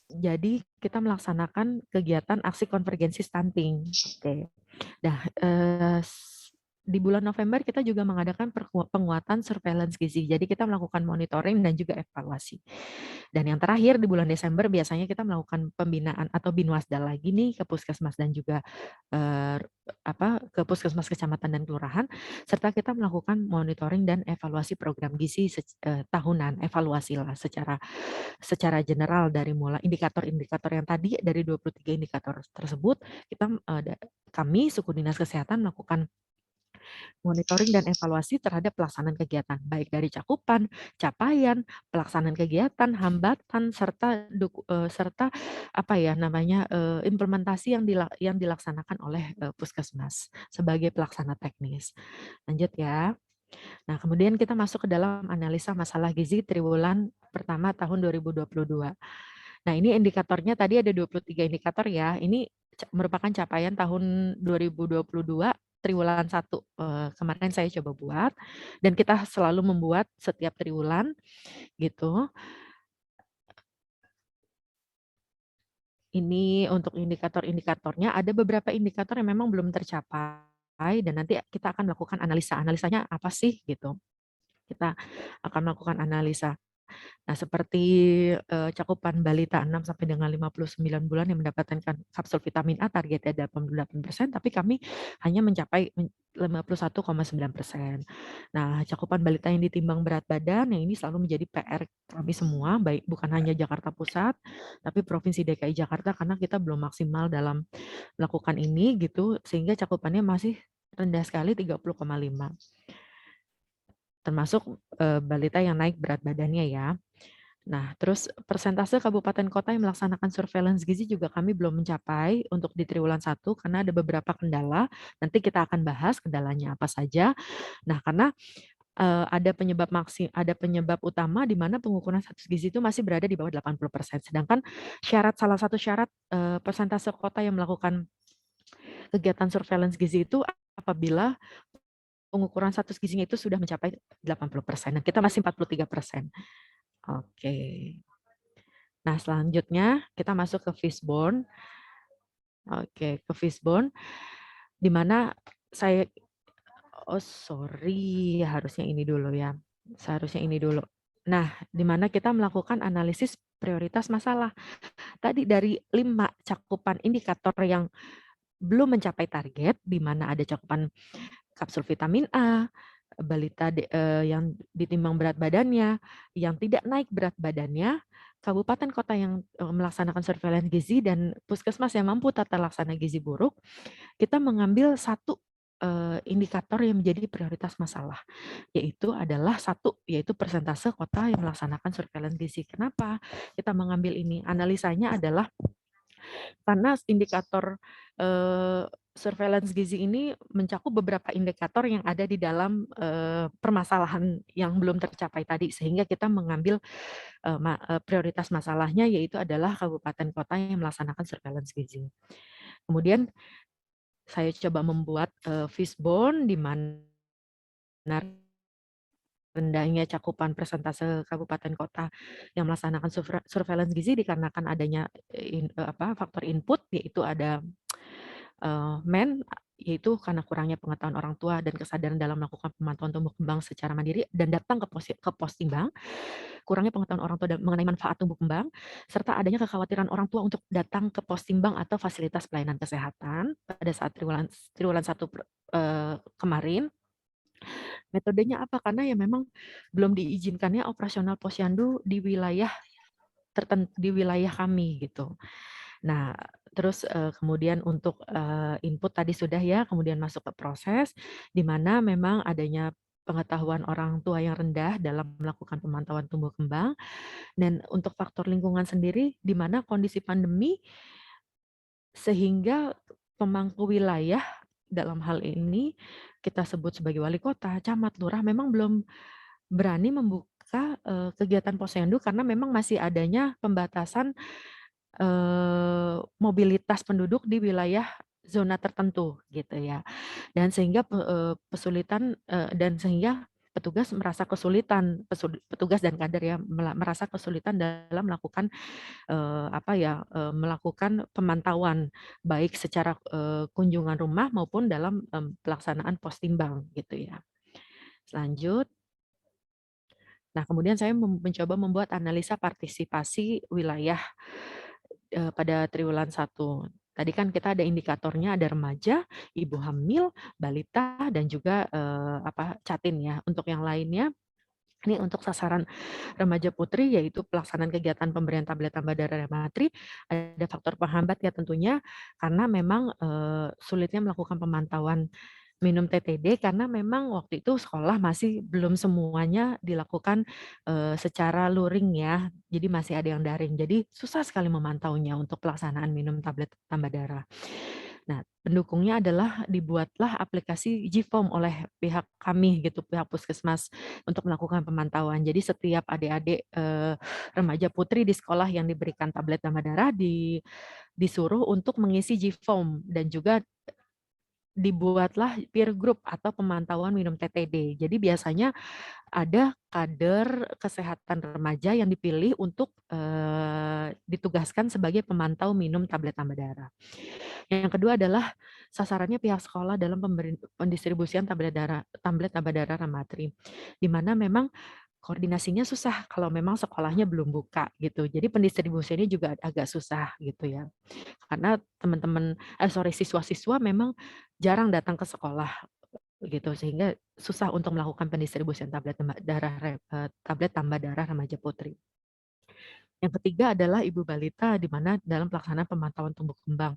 Jadi kita melaksanakan kegiatan aksi konvergensi stunting. Oke. Nah, di bulan November kita juga mengadakan penguatan surveillance gizi. Jadi kita melakukan monitoring dan juga evaluasi. Dan yang terakhir di bulan Desember biasanya kita melakukan pembinaan atau binwasda lagi nih ke puskesmas dan juga ke puskesmas kecamatan dan kelurahan, serta kita melakukan monitoring dan evaluasi program gizi tahunan, evaluasi lah secara general dari mulai indikator-indikator yang tadi dari 23 indikator tersebut, kami suku dinas kesehatan melakukan monitoring dan evaluasi terhadap pelaksanaan kegiatan, baik dari cakupan, capaian, pelaksanaan kegiatan, hambatan, serta implementasi yang dilaksanakan oleh puskesmas sebagai pelaksana teknis. Lanjut ya. Nah, kemudian kita masuk ke dalam analisa masalah gizi triwulan pertama tahun 2022. Nah, ini indikatornya tadi ada 23 indikator ya. Ini merupakan capaian tahun 2022 triwulan 1. Kemarin saya coba buat dan kita selalu membuat setiap triwulan gitu. Ini untuk indikator-indikatornya ada beberapa indikator yang memang belum tercapai dan nanti kita akan melakukan analisa. Analisanya apa sih gitu. Kita akan melakukan analisa. Nah, seperti cakupan balita 6 sampai dengan 59 bulan yang mendapatkan kapsul vitamin A targetnya 88%, tapi kami hanya mencapai 51,9%. Nah, cakupan balita yang ditimbang berat badan yang ini selalu menjadi PR kami semua, baik bukan hanya Jakarta Pusat, tapi Provinsi DKI Jakarta karena kita belum maksimal dalam melakukan ini gitu, sehingga cakupannya masih rendah sekali 30,5. Termasuk balita yang naik berat badannya ya. Nah, terus persentase kabupaten kota yang melaksanakan surveillance gizi juga kami belum mencapai untuk di triwulan 1 karena ada beberapa kendala. Nanti kita akan bahas kendalanya apa saja. Nah, karena ada penyebab utama di mana pengukuran status gizi itu masih berada di bawah 80%. Sedangkan salah satu syarat persentase kota yang melakukan kegiatan surveillance gizi itu apabila pengukuran status gizinya itu sudah mencapai 80%. Dan kita masih 43%. Oke. Nah, selanjutnya kita masuk ke Fishbone. Oke, ke Fishbone, di mana saya, harusnya ini dulu ya. Seharusnya ini dulu. Nah, di mana kita melakukan analisis prioritas masalah. Tadi dari 5 cakupan indikator yang belum mencapai target, di mana ada cakupan kapsul vitamin A, balita yang ditimbang berat badannya, yang tidak naik berat badannya, kabupaten kota yang melaksanakan surveillance gizi dan puskesmas yang mampu tata laksana gizi buruk, kita mengambil satu indikator yang menjadi prioritas masalah, yaitu persentase kota yang melaksanakan surveillance gizi. Kenapa kita mengambil ini? Analisanya adalah karena indikator surveillance gizi ini mencakup beberapa indikator yang ada di dalam permasalahan yang belum tercapai tadi, sehingga kita mengambil prioritas masalahnya yaitu adalah kabupaten kota yang melaksanakan surveillance gizi. Kemudian saya coba membuat fishbone di mana rendahnya cakupan persentase kabupaten kota yang melaksanakan surveillance gizi dikarenakan adanya faktor input, yaitu ada yaitu karena kurangnya pengetahuan orang tua dan kesadaran dalam melakukan pemantauan tumbuh kembang secara mandiri dan datang ke pos timbang, kurangnya pengetahuan orang tua mengenai manfaat tumbuh kembang, serta adanya kekhawatiran orang tua untuk datang ke pos timbang atau fasilitas pelayanan kesehatan pada saat triwulan 1 kemarin. Metodenya apa? Karena ya memang belum diizinkannya operasional posyandu di wilayah kami gitu. Nah, terus kemudian untuk input tadi sudah ya, kemudian masuk ke proses di mana memang adanya pengetahuan orang tua yang rendah dalam melakukan pemantauan tumbuh kembang, dan untuk faktor lingkungan sendiri di mana kondisi pandemi sehingga pemangku wilayah dalam hal ini kita sebut sebagai wali kota, camat, lurah memang belum berani membuka kegiatan posyandu karena memang masih adanya pembatasan mobilitas penduduk di wilayah zona tertentu gitu ya. Dan sehingga kesulitan dan sehingga petugas merasa kesulitan, petugas dan kader ya merasa kesulitan dalam melakukan melakukan pemantauan baik secara kunjungan rumah maupun dalam pelaksanaan pos timbang gitu ya. Lanjut. Nah, kemudian saya mencoba membuat analisa partisipasi wilayah pada triwulan 1. Tadi kan kita ada indikatornya, ada remaja, ibu hamil, balita, dan juga catin ya. Untuk yang lainnya, ini untuk sasaran remaja putri yaitu pelaksanaan kegiatan pemberian tablet tambah darah Rematri, ada faktor penghambat ya tentunya karena memang sulitnya melakukan pemantauan minum TTD karena memang waktu itu sekolah masih belum semuanya dilakukan secara luring ya, jadi masih ada yang daring. Jadi susah sekali memantaunya untuk pelaksanaan minum tablet tambah darah. Nah, pendukungnya adalah dibuatlah aplikasi Gform oleh pihak kami gitu, pihak puskesmas untuk melakukan pemantauan. Jadi setiap adik-adik remaja putri di sekolah yang diberikan tablet tambah darah disuruh untuk mengisi Gform dan juga dibuatlah peer group atau pemantauan minum TTD. Jadi biasanya ada kader kesehatan remaja yang dipilih untuk ditugaskan sebagai pemantau minum tablet tambah darah. Yang kedua adalah sasarannya pihak sekolah dalam pendistribusian tablet tambah darah Ramatri, di mana memang koordinasinya susah kalau memang sekolahnya belum buka gitu. Jadi pendistribusiannya juga agak susah gitu ya. Karena siswa-siswa memang jarang datang ke sekolah gitu sehingga susah untuk melakukan pendistribusian tablet tambah darah remaja putri. Yang ketiga adalah ibu balita di mana dalam pelaksanaan pemantauan tumbuh kembang.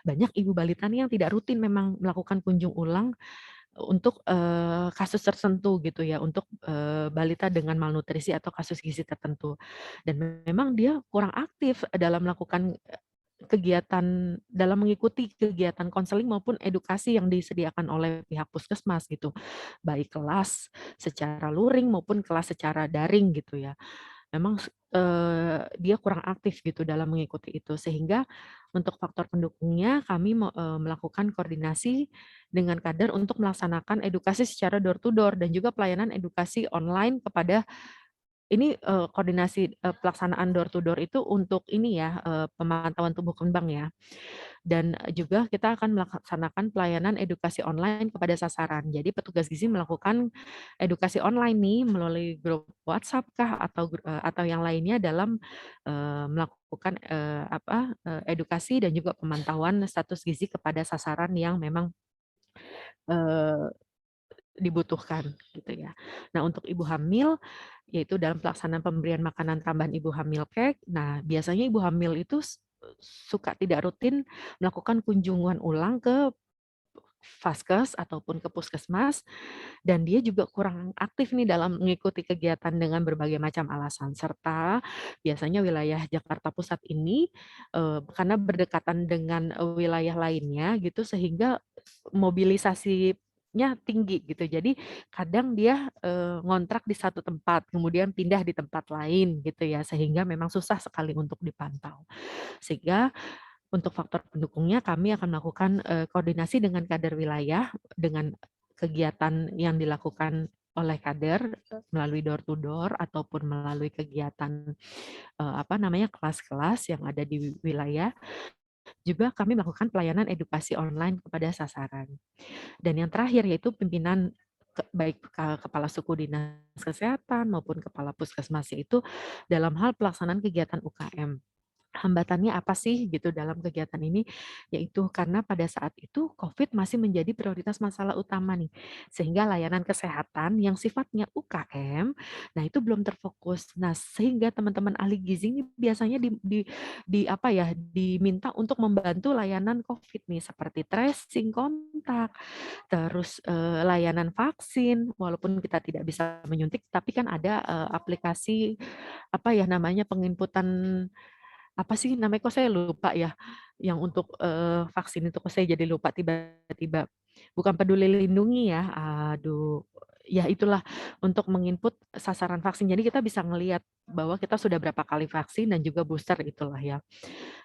Banyak ibu balita nih yang tidak rutin memang melakukan kunjung ulang untuk kasus tertentu gitu ya, untuk balita dengan malnutrisi atau kasus gizi tertentu. Dan memang dia kurang aktif dalam melakukan kegiatan dalam mengikuti kegiatan konseling maupun edukasi yang disediakan oleh pihak puskesmas gitu, baik kelas secara luring maupun kelas secara daring gitu ya. Memang dia kurang aktif gitu dalam mengikuti itu, sehingga untuk faktor pendukungnya kami melakukan koordinasi dengan kader untuk melaksanakan edukasi secara door to door dan juga pelayanan edukasi online kepada ini, koordinasi, pelaksanaan door to door itu untuk ini ya, pemantauan tumbuh kembang ya. Dan juga kita akan melaksanakan pelayanan edukasi online kepada sasaran. Jadi petugas gizi melakukan edukasi online nih melalui grup WhatsApp kah atau yang lainnya dalam, melakukan, edukasi dan juga pemantauan status gizi kepada sasaran yang memang, eee, dibutuhkan gitu ya. Nah untuk ibu hamil, yaitu dalam pelaksanaan pemberian makanan tambahan ibu hamil cake. Nah biasanya ibu hamil itu suka tidak rutin melakukan kunjungan ulang ke Vaskes ataupun ke puskesmas dan dia juga kurang aktif nih dalam mengikuti kegiatan dengan berbagai macam alasan serta biasanya wilayah Jakarta Pusat ini karena berdekatan dengan wilayah lainnya gitu sehingga mobilisasinya tinggi gitu. Jadi kadang dia ngontrak di satu tempat kemudian pindah di tempat lain gitu ya sehingga memang susah sekali untuk dipantau. Sehingga untuk faktor pendukungnya kami akan melakukan, koordinasi dengan kader wilayah, dengan kegiatan yang dilakukan oleh kader, melalui door to door ataupun melalui kegiatan, kelas-kelas yang ada di wilayah. Juga kami melakukan pelayanan edukasi online kepada sasaran. Dan yang terakhir yaitu pimpinan baik kepala suku dinas kesehatan maupun kepala puskesmas itu dalam hal pelaksanaan kegiatan UKM. Hambatannya apa sih gitu dalam kegiatan ini? Yaitu karena pada saat itu COVID masih menjadi prioritas masalah utama nih, sehingga layanan kesehatan yang sifatnya UKM, nah itu belum terfokus. Nah, sehingga teman-teman ahli gizi ini biasanya diminta untuk membantu layanan COVID nih seperti tracing kontak, terus layanan vaksin, walaupun kita tidak bisa menyuntik, tapi kan ada aplikasi penginputan apa sih namanya kok saya lupa ya, yang untuk, vaksin itu kok saya jadi lupa tiba-tiba. Bukan Peduli Lindungi ya, aduh, ya itulah untuk menginput sasaran vaksin. Jadi kita bisa ngelihat bahwa kita sudah berapa kali vaksin dan juga booster itulah ya.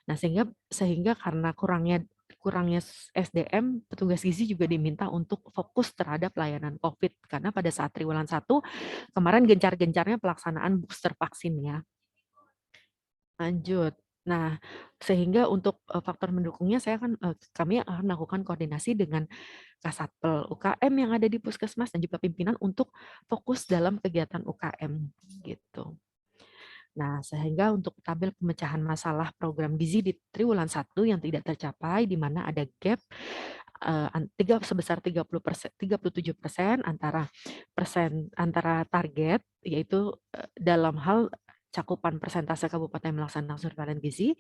Nah, sehingga sehingga karena kurangnya kurangnya SDM, petugas gizi juga diminta untuk fokus terhadap layanan COVID karena pada saat triwulan 1 kemarin gencar-gencarnya pelaksanaan booster vaksin ya. Lanjut. Nah, sehingga untuk, faktor mendukungnya kami akan melakukan koordinasi dengan Kasatpel UKM yang ada di puskesmas dan juga pimpinan untuk fokus dalam kegiatan UKM, gitu. Nah, sehingga untuk tabel pemecahan masalah program gizi di triwulan 1 yang tidak tercapai, di mana ada gap sebesar 37% antara target, yaitu dalam hal cakupan persentase kabupaten melaksanakan surveillance gizi,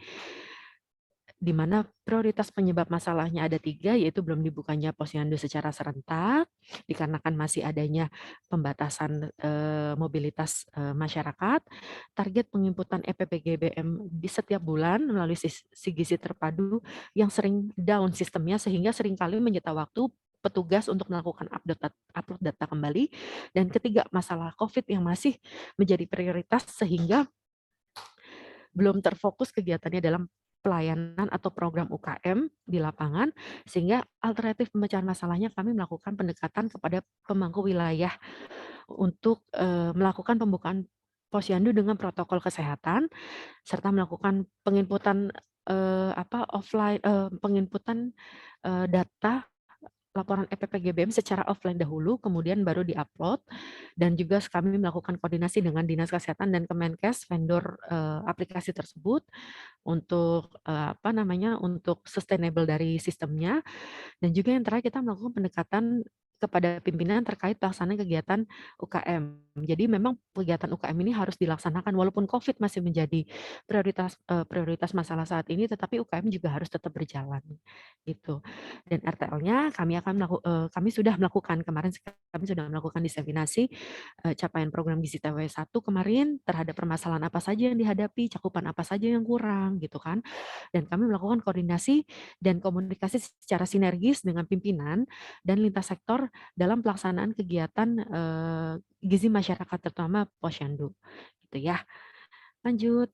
di mana prioritas penyebab masalahnya ada 3, yaitu belum dibukanya posyandu secara serentak, dikarenakan masih adanya pembatasan mobilitas masyarakat, target penginputan EPPGBM di setiap bulan melalui gizi terpadu yang sering down sistemnya, sehingga seringkali menyita waktu petugas untuk melakukan upload data kembali, dan ketiga, masalah COVID yang masih menjadi prioritas sehingga belum terfokus kegiatannya dalam pelayanan atau program UKM di lapangan, sehingga alternatif pemecahan masalahnya kami melakukan pendekatan kepada pemangku wilayah untuk melakukan pembukaan posyandu dengan protokol kesehatan, serta melakukan penginputan penginputan data laporan EPPGBM secara offline dahulu, kemudian baru diupload, dan juga kami melakukan koordinasi dengan Dinas Kesehatan dan Kemenkes vendor aplikasi tersebut untuk untuk sustainable dari sistemnya, dan juga yang terakhir kita melakukan pendekatan kepada pimpinan terkait pelaksanaan kegiatan UKM. Jadi memang kegiatan UKM ini harus dilaksanakan walaupun COVID masih menjadi prioritas masalah saat ini, tetapi UKM juga harus tetap berjalan gitu. Dan RTL-nya kami sudah melakukan diseminasi capaian program gizi TW 1 kemarin terhadap permasalahan apa saja yang dihadapi, cakupan apa saja yang kurang gitu kan. Dan kami melakukan koordinasi dan komunikasi secara sinergis dengan pimpinan dan lintas sektor dalam pelaksanaan kegiatan gizi masyarakat terutama posyandu gitu ya. Lanjut.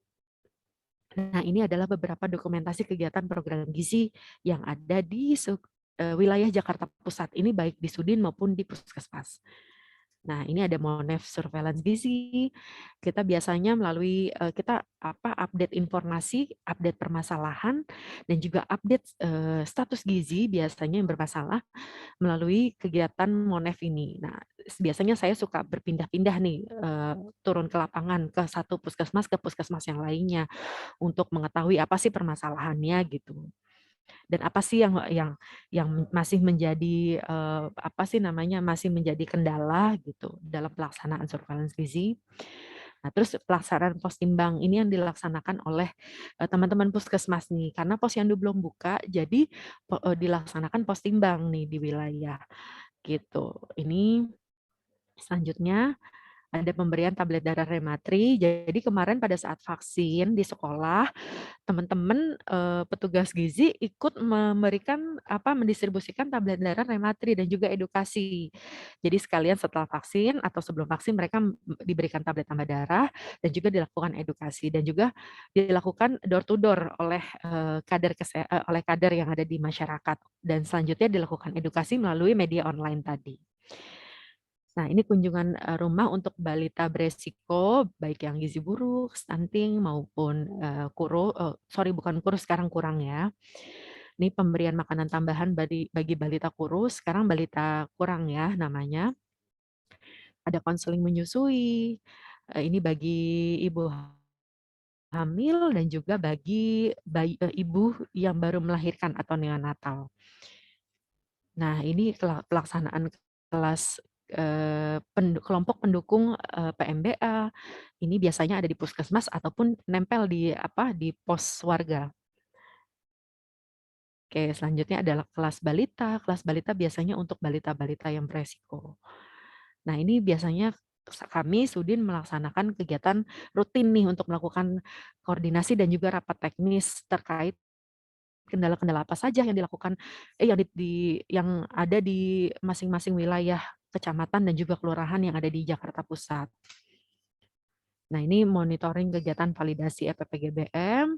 Nah, ini adalah beberapa dokumentasi kegiatan program gizi yang ada di wilayah Jakarta Pusat ini baik di Sudin maupun di Puskesmas. Nah, ini ada Monef Surveillance Gizi. Kita biasanya melalui kita update informasi, update permasalahan, dan juga update status gizi biasanya yang bermasalah melalui kegiatan Monef ini. Nah, biasanya saya suka berpindah-pindah nih turun ke lapangan ke satu puskesmas ke puskesmas yang lainnya untuk mengetahui apa sih permasalahannya gitu. Dan apa sih yang masih menjadi masih menjadi kendala gitu dalam pelaksanaan surveillance gizi. Nah, terus pelaksanaan pos timbang ini yang dilaksanakan oleh teman-teman puskesmas nih, karena posyandu belum buka, jadi dilaksanakan pos timbang nih di wilayah gitu. Ini selanjutnya ada pemberian tablet darah Rematri. Jadi kemarin pada saat vaksin di sekolah, teman-teman petugas gizi ikut mendistribusikan tablet darah Rematri dan juga edukasi. Jadi sekalian setelah vaksin atau sebelum vaksin mereka diberikan tablet tambah darah dan juga dilakukan edukasi dan juga dilakukan door to door oleh oleh kader yang ada di masyarakat, dan selanjutnya dilakukan edukasi melalui media online tadi. Nah, ini kunjungan rumah untuk balita beresiko, baik yang gizi buruk, stunting, maupun bukan kurus, sekarang kurang ya. Ini pemberian makanan tambahan bagi balita kurus, sekarang balita kurang ya namanya. Ada konseling menyusui, ini bagi ibu hamil dan juga bagi ibu yang baru melahirkan atau neonatal. Nah, ini pelaksanaan kelas kelompok pendukung PMBA. Ini biasanya ada di puskesmas ataupun nempel di pos warga. Oke, selanjutnya adalah kelas balita. Kelas balita biasanya untuk balita-balita yang beresiko. Nah, ini biasanya kami Sudin melaksanakan kegiatan rutin nih untuk melakukan koordinasi dan juga rapat teknis terkait kendala-kendala apa saja yang dilakukan yang ada di masing-masing wilayah kecamatan dan juga kelurahan yang ada di Jakarta Pusat. Nah, ini monitoring kegiatan validasi EPPGBM.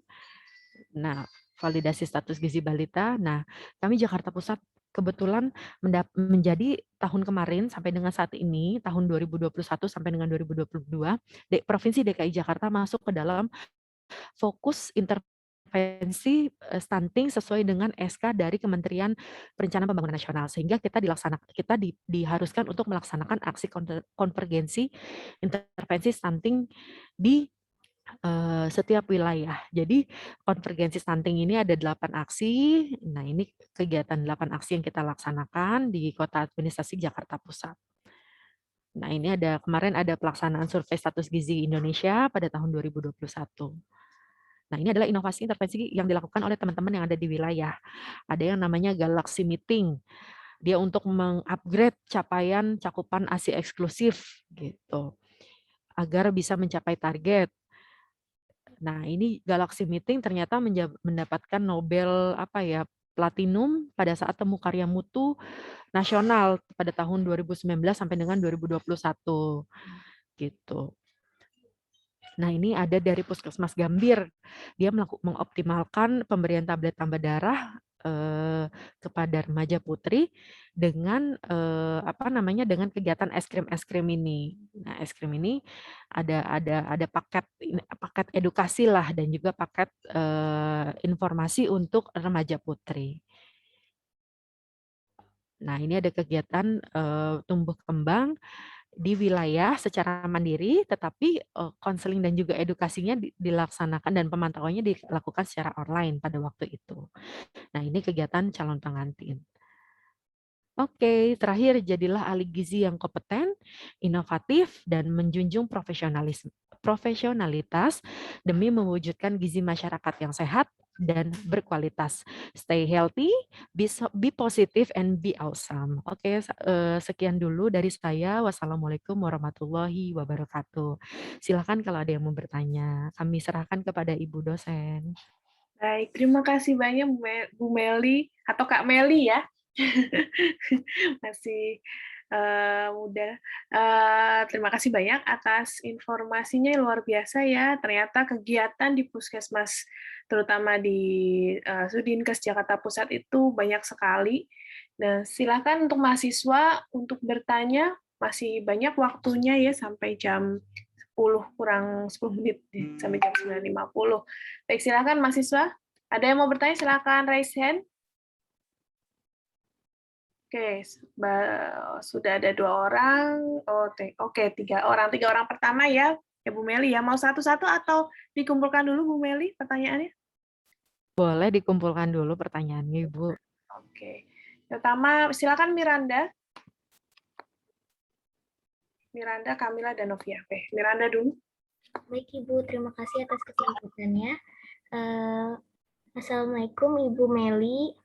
Nah, validasi status gizi balita. Nah, kami Jakarta Pusat kebetulan menjadi tahun kemarin sampai dengan saat ini, tahun 2021 sampai dengan 2022, Provinsi DKI Jakarta masuk ke dalam fokus intervensi stunting sesuai dengan SK dari Kementerian Perencanaan Pembangunan Nasional, sehingga kita diharuskan untuk melaksanakan aksi konvergensi intervensi stunting di setiap wilayah. Jadi konvergensi stunting ini ada 8 aksi. Nah, ini kegiatan 8 aksi yang kita laksanakan di Kota Administrasi Jakarta Pusat. Nah, ini kemarin ada pelaksanaan survei status gizi Indonesia pada tahun 2021. Nah, ini adalah inovasi intervensi yang dilakukan oleh teman-teman yang ada di wilayah. Ada yang namanya Galaxy Meeting. Dia untuk mengupgrade capaian cakupan ASI eksklusif gitu, agar bisa mencapai target. Nah, ini Galaxy Meeting ternyata mendapatkan Nobel Platinum pada saat temu karya mutu nasional pada tahun 2019 sampai dengan 2021 gitu. Nah, ini ada dari Puskesmas Gambir. Dia mengoptimalkan pemberian tablet tambah darah kepada remaja putri dengan dengan kegiatan es krim ini. Nah, es krim ini ada paket edukasi lah dan juga paket informasi untuk remaja putri. Nah, ini ada kegiatan tumbuh kembang di wilayah secara mandiri, tetapi konseling dan juga edukasinya dilaksanakan dan pemantauannya dilakukan secara online pada waktu itu. Nah, ini kegiatan calon pengantin. Oke, terakhir jadilah ahli gizi yang kompeten, inovatif, dan menjunjung profesionalitas demi mewujudkan gizi masyarakat yang sehat dan berkualitas. Stay healthy, be positive, and be awesome. Oke, sekian dulu dari saya. Wassalamualaikum warahmatullahi wabarakatuh. Silakan kalau ada yang mau bertanya. Kami serahkan kepada Ibu dosen. Baik, terima kasih banyak Bu Meli atau Kak Meli ya. Masih muda. Terima kasih banyak atas informasinya yang luar biasa ya. Ternyata kegiatan di Puskesmas, terutama di Sudinkes Jakarta Pusat itu banyak sekali. Nah, silakan untuk mahasiswa untuk bertanya, masih banyak waktunya ya sampai jam 10 kurang 10 menit sampai jam 9.50. Baik, silakan mahasiswa. Ada yang mau bertanya, silakan raise hand. Oke, sudah ada 2 orang. Oke, 3 orang. 3 orang pertama ya, Bu Meli ya. Mau satu-satu atau dikumpulkan dulu Bu Meli pertanyaannya? Boleh dikumpulkan dulu pertanyaannya, Ibu. Oke. Pertama, silakan Miranda. Miranda, Kamila, dan Novia. Oke, Miranda dulu. Baik Ibu, terima kasih atas kesempatannya. Assalamualaikum Ibu Meli.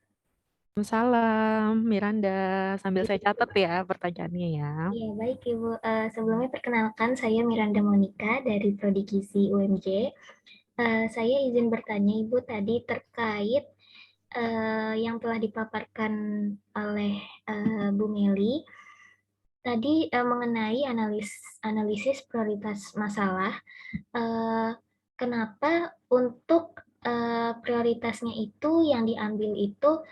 Salam Miranda, sambil saya catat ya pertanyaannya ya. Iya, baik Ibu. Sebelumnya perkenalkan, saya Miranda Monica dari Prodi Gizi UMJ. Saya izin bertanya Ibu tadi terkait yang telah dipaparkan oleh Bu Meli. Tadi mengenai analisis prioritas masalah. Kenapa untuk prioritasnya itu yang diambil itu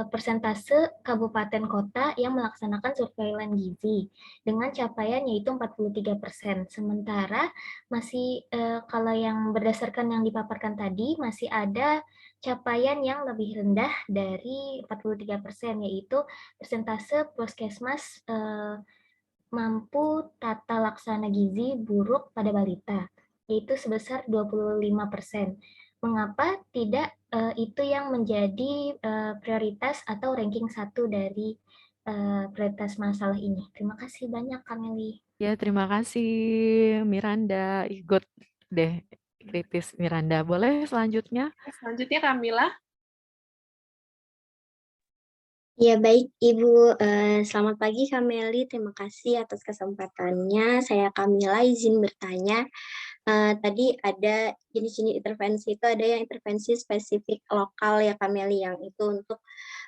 persentase kabupaten kota yang melaksanakan surveilan gizi dengan capaian yaitu 43%. Sementara masih kalau yang berdasarkan yang dipaparkan tadi masih ada capaian yang lebih rendah dari 43%, yaitu persentase puskesmas mampu tata laksana gizi buruk pada balita, yaitu sebesar 25%. Mengapa tidak itu yang menjadi prioritas atau ranking 1 dari prioritas masalah ini? Terima kasih banyak, Kameli. Ya, terima kasih Miranda. Ikut deh kritis Miranda. Boleh selanjutnya? Selanjutnya Kamila. Ya baik Ibu, selamat pagi Kameli, terima kasih atas kesempatannya. Saya Kamila izin bertanya, tadi ada jenis-jenis intervensi itu ada yang intervensi spesifik lokal ya Kameli, yang itu untuk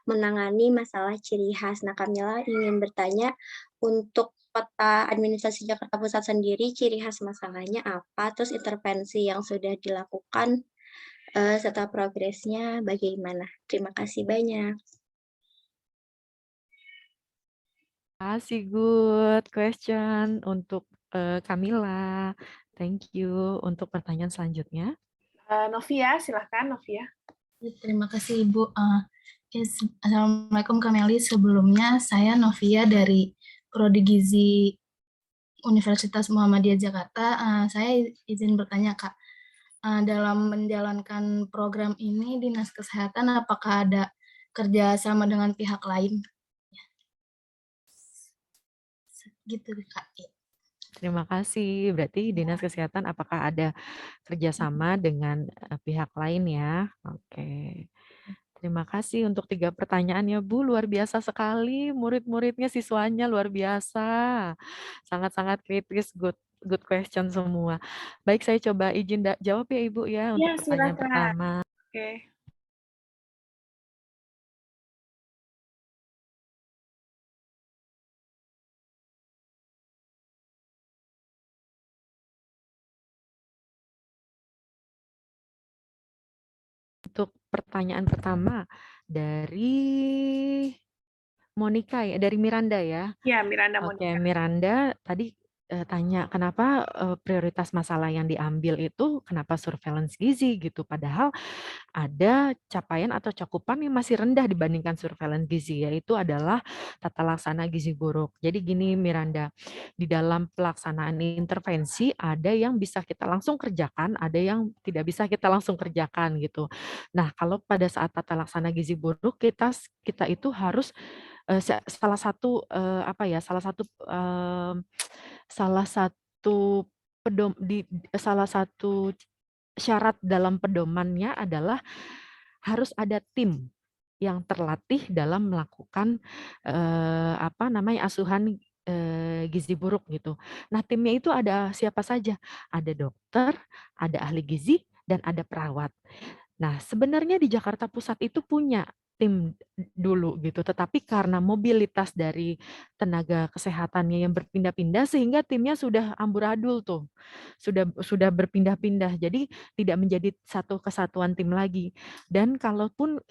menangani masalah ciri khas. Nah, Kamila ingin bertanya, untuk Peta Administrasi Jakarta Pusat sendiri, ciri khas masalahnya apa? Terus intervensi yang sudah dilakukan serta progresnya bagaimana? Terima kasih banyak. Kasih good question untuk Kamila. Thank you untuk pertanyaan selanjutnya. Novia, silahkan Novia. Terima kasih Ibu. Assalamualaikum Kameli. Sebelumnya saya Novia dari Prodi Gizi Universitas Muhammadiyah Jakarta. Saya izin bertanya Kak, dalam menjalankan program ini Dinas Kesehatan apakah ada kerjasama dengan pihak lain? Gitu Kak. Terima kasih. Berarti Dinas Kesehatan apakah ada kerjasama dengan pihak lain ya? Oke. Terima kasih untuk 3 pertanyaan ya Bu, luar biasa sekali. Murid-muridnya, siswanya luar biasa. Sangat-sangat kritis, good question semua. Baik, saya coba izin jawab ya Ibu ya untuk Ya, pertanyaan silakan. pertama. Oke. Untuk pertanyaan pertama dari Monica ya, dari Miranda ya. Ya, Miranda Oke, Monica. Miranda tadi tanya kenapa prioritas masalah yang diambil itu kenapa surveillance gizi gitu, padahal ada capaian atau cakupan yang masih rendah dibandingkan surveillance gizi, yaitu adalah tata laksana gizi buruk. Jadi gini Miranda, di dalam pelaksanaan intervensi ada yang bisa kita langsung kerjakan, ada yang tidak bisa kita langsung kerjakan gitu. Nah, kalau pada saat tata laksana gizi buruk kita itu harus salah satu salah satu syarat dalam pedomannya adalah harus ada tim yang terlatih dalam melakukan asuhan gizi buruk gitu. Nah, timnya itu ada siapa saja? Ada dokter, ada ahli gizi, dan ada perawat. Nah, sebenarnya di Jakarta Pusat itu punya tim dulu gitu, tetapi karena mobilitas dari tenaga kesehatannya yang berpindah-pindah sehingga timnya sudah amburadul tuh. Sudah berpindah-pindah. Jadi tidak menjadi satu kesatuan tim lagi. Dan kalaupun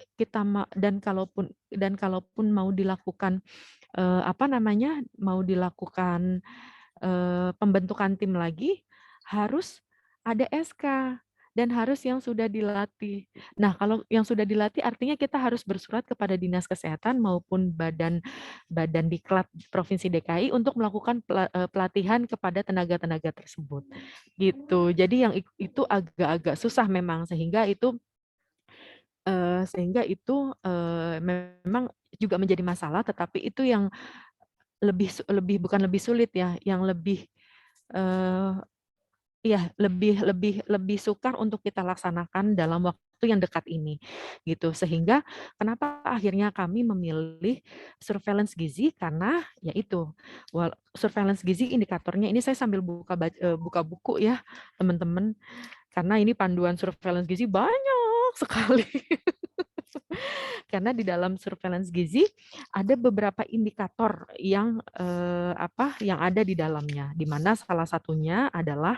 mau dilakukan mau dilakukan pembentukan tim lagi harus ada SK dan harus yang sudah dilatih. Nah, kalau yang sudah dilatih artinya kita harus bersurat kepada Dinas Kesehatan maupun Badan Diklat Provinsi DKI untuk melakukan pelatihan kepada tenaga-tenaga tersebut. Gitu. Jadi yang itu agak-agak susah memang sehingga itu memang juga menjadi masalah, tetapi itu yang bukan lebih sulit ya, yang lebih lebih sukar untuk kita laksanakan dalam waktu yang dekat ini gitu. Sehingga kenapa akhirnya kami memilih surveillance gizi karena yaitu surveillance gizi indikatornya ini saya sambil buka buku ya teman-teman, karena ini panduan surveillance gizi banyak sekali. Karena di dalam surveillance gizi ada beberapa indikator yang yang ada di dalamnya, di mana salah satunya adalah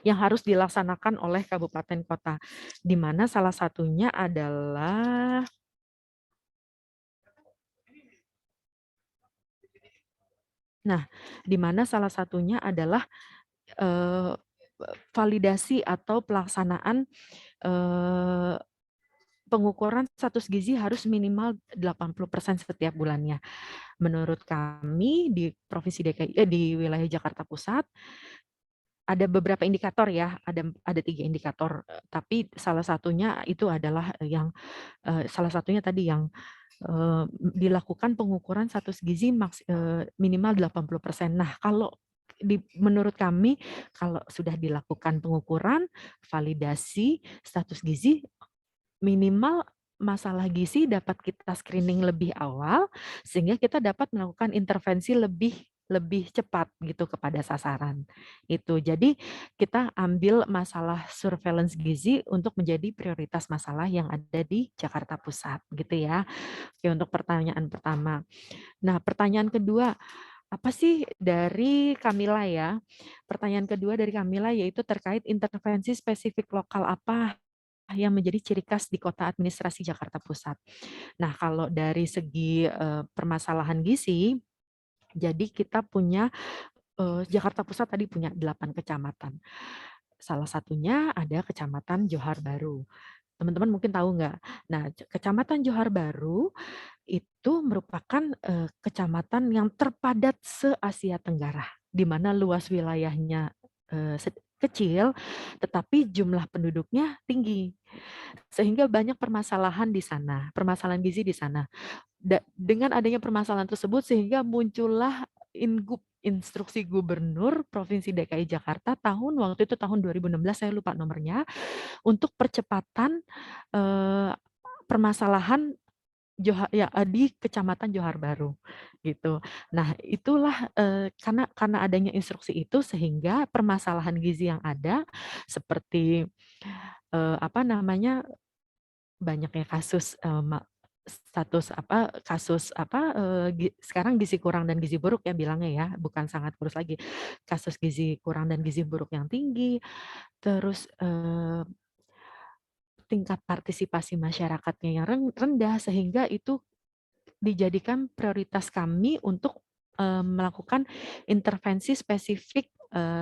yang harus dilaksanakan oleh kabupaten kota, di mana salah satunya adalah validasi atau pelaksanaan pengukuran status gizi harus minimal 80% setiap bulannya. Menurut kami di Provinsi DKI di wilayah Jakarta Pusat ada beberapa indikator ya, ada 3 indikator, tapi salah satunya itu adalah salah satunya tadi yang dilakukan pengukuran status gizi minimal 80%. Nah, kalau menurut kami kalau sudah dilakukan pengukuran, validasi status gizi, minimal masalah gizi dapat kita screening lebih awal sehingga kita dapat melakukan intervensi lebih lebih cepat gitu kepada sasaran. Itu. Jadi kita ambil masalah surveillance gizi untuk menjadi prioritas masalah yang ada di Jakarta Pusat gitu ya. Oke, untuk pertanyaan pertama. Nah, pertanyaan kedua, apa sih dari Kamila ya? Pertanyaan kedua dari Kamila yaitu terkait intervensi spesifik lokal apa yang menjadi ciri khas di kota administrasi Jakarta Pusat. Nah, kalau dari segi permasalahan gizi, jadi kita punya Jakarta Pusat tadi punya 8 kecamatan. Salah satunya ada Kecamatan Johar Baru. Teman-teman mungkin tahu nggak? Nah, Kecamatan Johar Baru itu merupakan kecamatan yang terpadat se-Asia Tenggara, di mana luas wilayahnya kecil, tetapi jumlah penduduknya tinggi. Sehingga banyak permasalahan di sana, permasalahan gizi di sana. Dengan adanya permasalahan tersebut sehingga muncullah instruksi Gubernur Provinsi DKI Jakarta waktu itu tahun 2016, saya lupa nomornya, untuk percepatan permasalahan di Kecamatan Johar Baru gitu. Nah, itulah karena adanya instruksi itu sehingga permasalahan gizi yang ada seperti apa namanya, banyaknya kasus sekarang gizi kurang dan gizi buruk ya bilangnya ya, bukan sangat kurus lagi. Kasus gizi kurang dan gizi buruk yang tinggi, terus tingkat partisipasi masyarakatnya yang rendah sehingga itu dijadikan prioritas kami untuk melakukan intervensi spesifik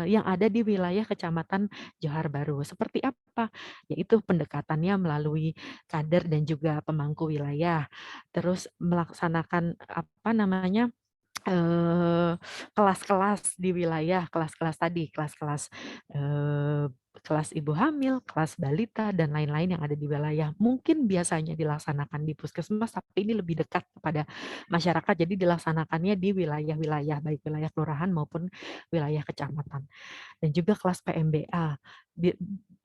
yang ada di wilayah Kecamatan Johar Baru. Seperti apa? Yaitu pendekatannya melalui kader dan juga pemangku wilayah. Terus melaksanakan apa namanya? Kelas-kelas di wilayah, kelas-kelas tadi, kelas ibu hamil, kelas balita, dan lain-lain yang ada di wilayah. Mungkin biasanya dilaksanakan di puskesmas, tapi ini lebih dekat kepada masyarakat, jadi dilaksanakannya di wilayah-wilayah, baik wilayah kelurahan maupun wilayah kecamatan. Dan juga kelas PMBA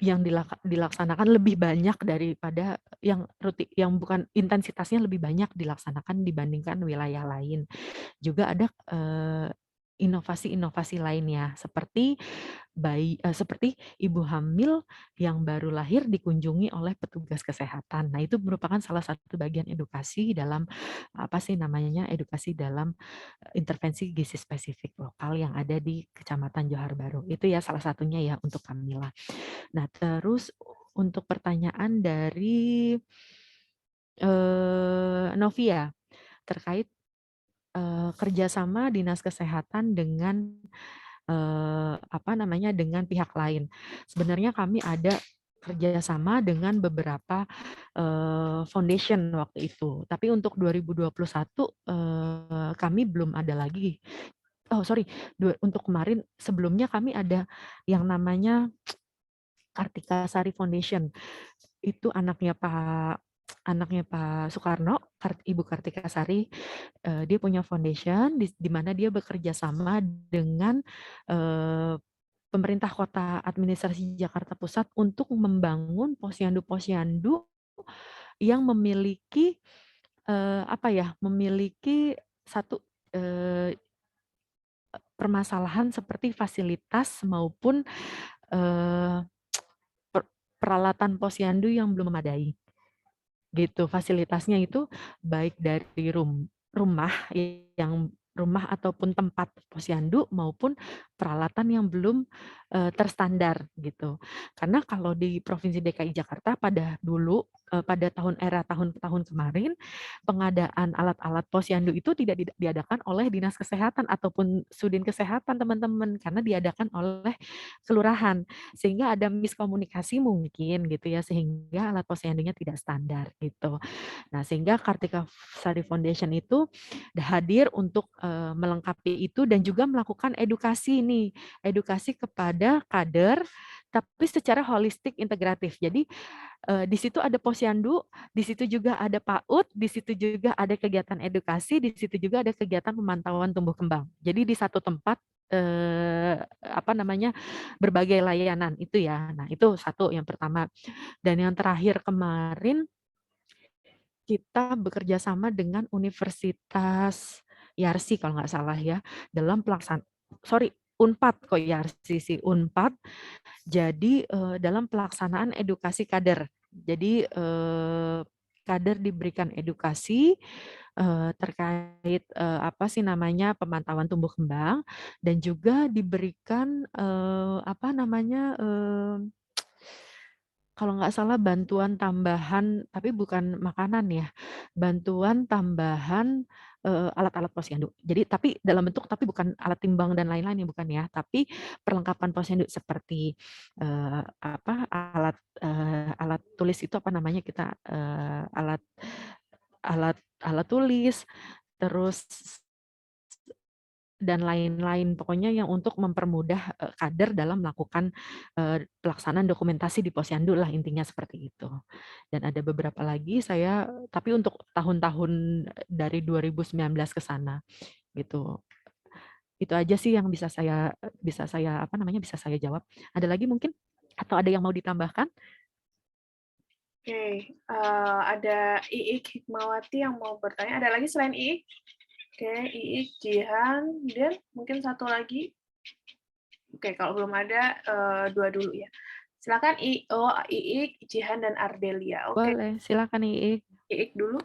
yang dilaksanakan lebih banyak daripada yang bukan intensitasnya lebih banyak dilaksanakan dibandingkan wilayah lain. Juga ada inovasi-inovasi lainnya seperti seperti ibu hamil yang baru lahir dikunjungi oleh petugas kesehatan. Nah, itu merupakan salah satu bagian edukasi dalam edukasi dalam intervensi gizi spesifik lokal yang ada di Kecamatan Johar Baru. Itu ya salah satunya ya untuk Kamila. Nah, terus untuk pertanyaan dari Novia terkait kerjasama dinas kesehatan dengan dengan pihak lain. Sebenarnya kami ada kerjasama dengan beberapa foundation waktu itu. Tapi untuk 2021 kami belum ada lagi. Untuk kemarin sebelumnya kami ada yang namanya Kartika Sari Foundation. Itu anaknya Pak Soekarno, Ibu Kartika Sari. Dia punya foundation di mana dia bekerja sama dengan pemerintah kota administrasi Jakarta Pusat untuk membangun posyandu-posyandu yang memiliki memiliki satu permasalahan seperti fasilitas maupun peralatan posyandu yang belum memadai. Gitu, fasilitasnya itu baik dari rumah ataupun tempat posyandu maupun peralatan yang belum terstandar gitu. Karena kalau di Provinsi DKI Jakarta pada tahun-tahun kemarin pengadaan alat-alat posyandu itu tidak diadakan oleh Dinas Kesehatan ataupun Sudin Kesehatan teman-teman, karena diadakan oleh kelurahan, sehingga ada miskomunikasi mungkin gitu ya, sehingga alat posyandunya tidak standar gitu. Nah, sehingga Kartika Sari Foundation itu hadir untuk melengkapi itu dan juga melakukan edukasi kepada kader, tapi secara holistik integratif. Jadi di situ ada posyandu, di situ juga ada PAUD, di situ juga ada kegiatan edukasi, di situ juga ada kegiatan pemantauan tumbuh kembang. Jadi di satu tempat berbagai layanan itu ya. Nah, itu satu yang pertama. Dan yang terakhir kemarin kita bekerja sama dengan Universitas Yarsi kalau nggak salah ya, dalam Unpad kok Yarsi sih, Unpad. Jadi dalam pelaksanaan edukasi kader. Jadi kader diberikan edukasi terkait apa sih namanya pemantauan tumbuh kembang, dan juga diberikan apa namanya kalau nggak salah bantuan tambahan, tapi bukan makanan ya, bantuan tambahan alat-alat posyandu. Jadi tapi dalam bentuk, tapi bukan alat timbang dan lain-lain ya, bukan ya, tapi perlengkapan posyandu seperti apa alat tulis itu apa namanya kita alat alat alat tulis, terus dan lain-lain, pokoknya yang untuk mempermudah kader dalam melakukan pelaksanaan dokumentasi di posyandu lah, intinya seperti itu. Dan ada beberapa lagi saya, tapi untuk tahun-tahun dari 2019 ke sana gitu. Itu aja sih yang bisa saya apa namanya bisa saya jawab. Ada lagi mungkin atau ada yang mau ditambahkan? Oke, ada Iik Hikmawati yang mau bertanya. Ada lagi selain Iik? Oke, Iik, Jihan, dan mungkin satu lagi. Oke, kalau belum ada, dua dulu ya. Silakan Iik, Jihan, dan Ardelia. Oke, Boleh, silakan Iik. Iik dulu.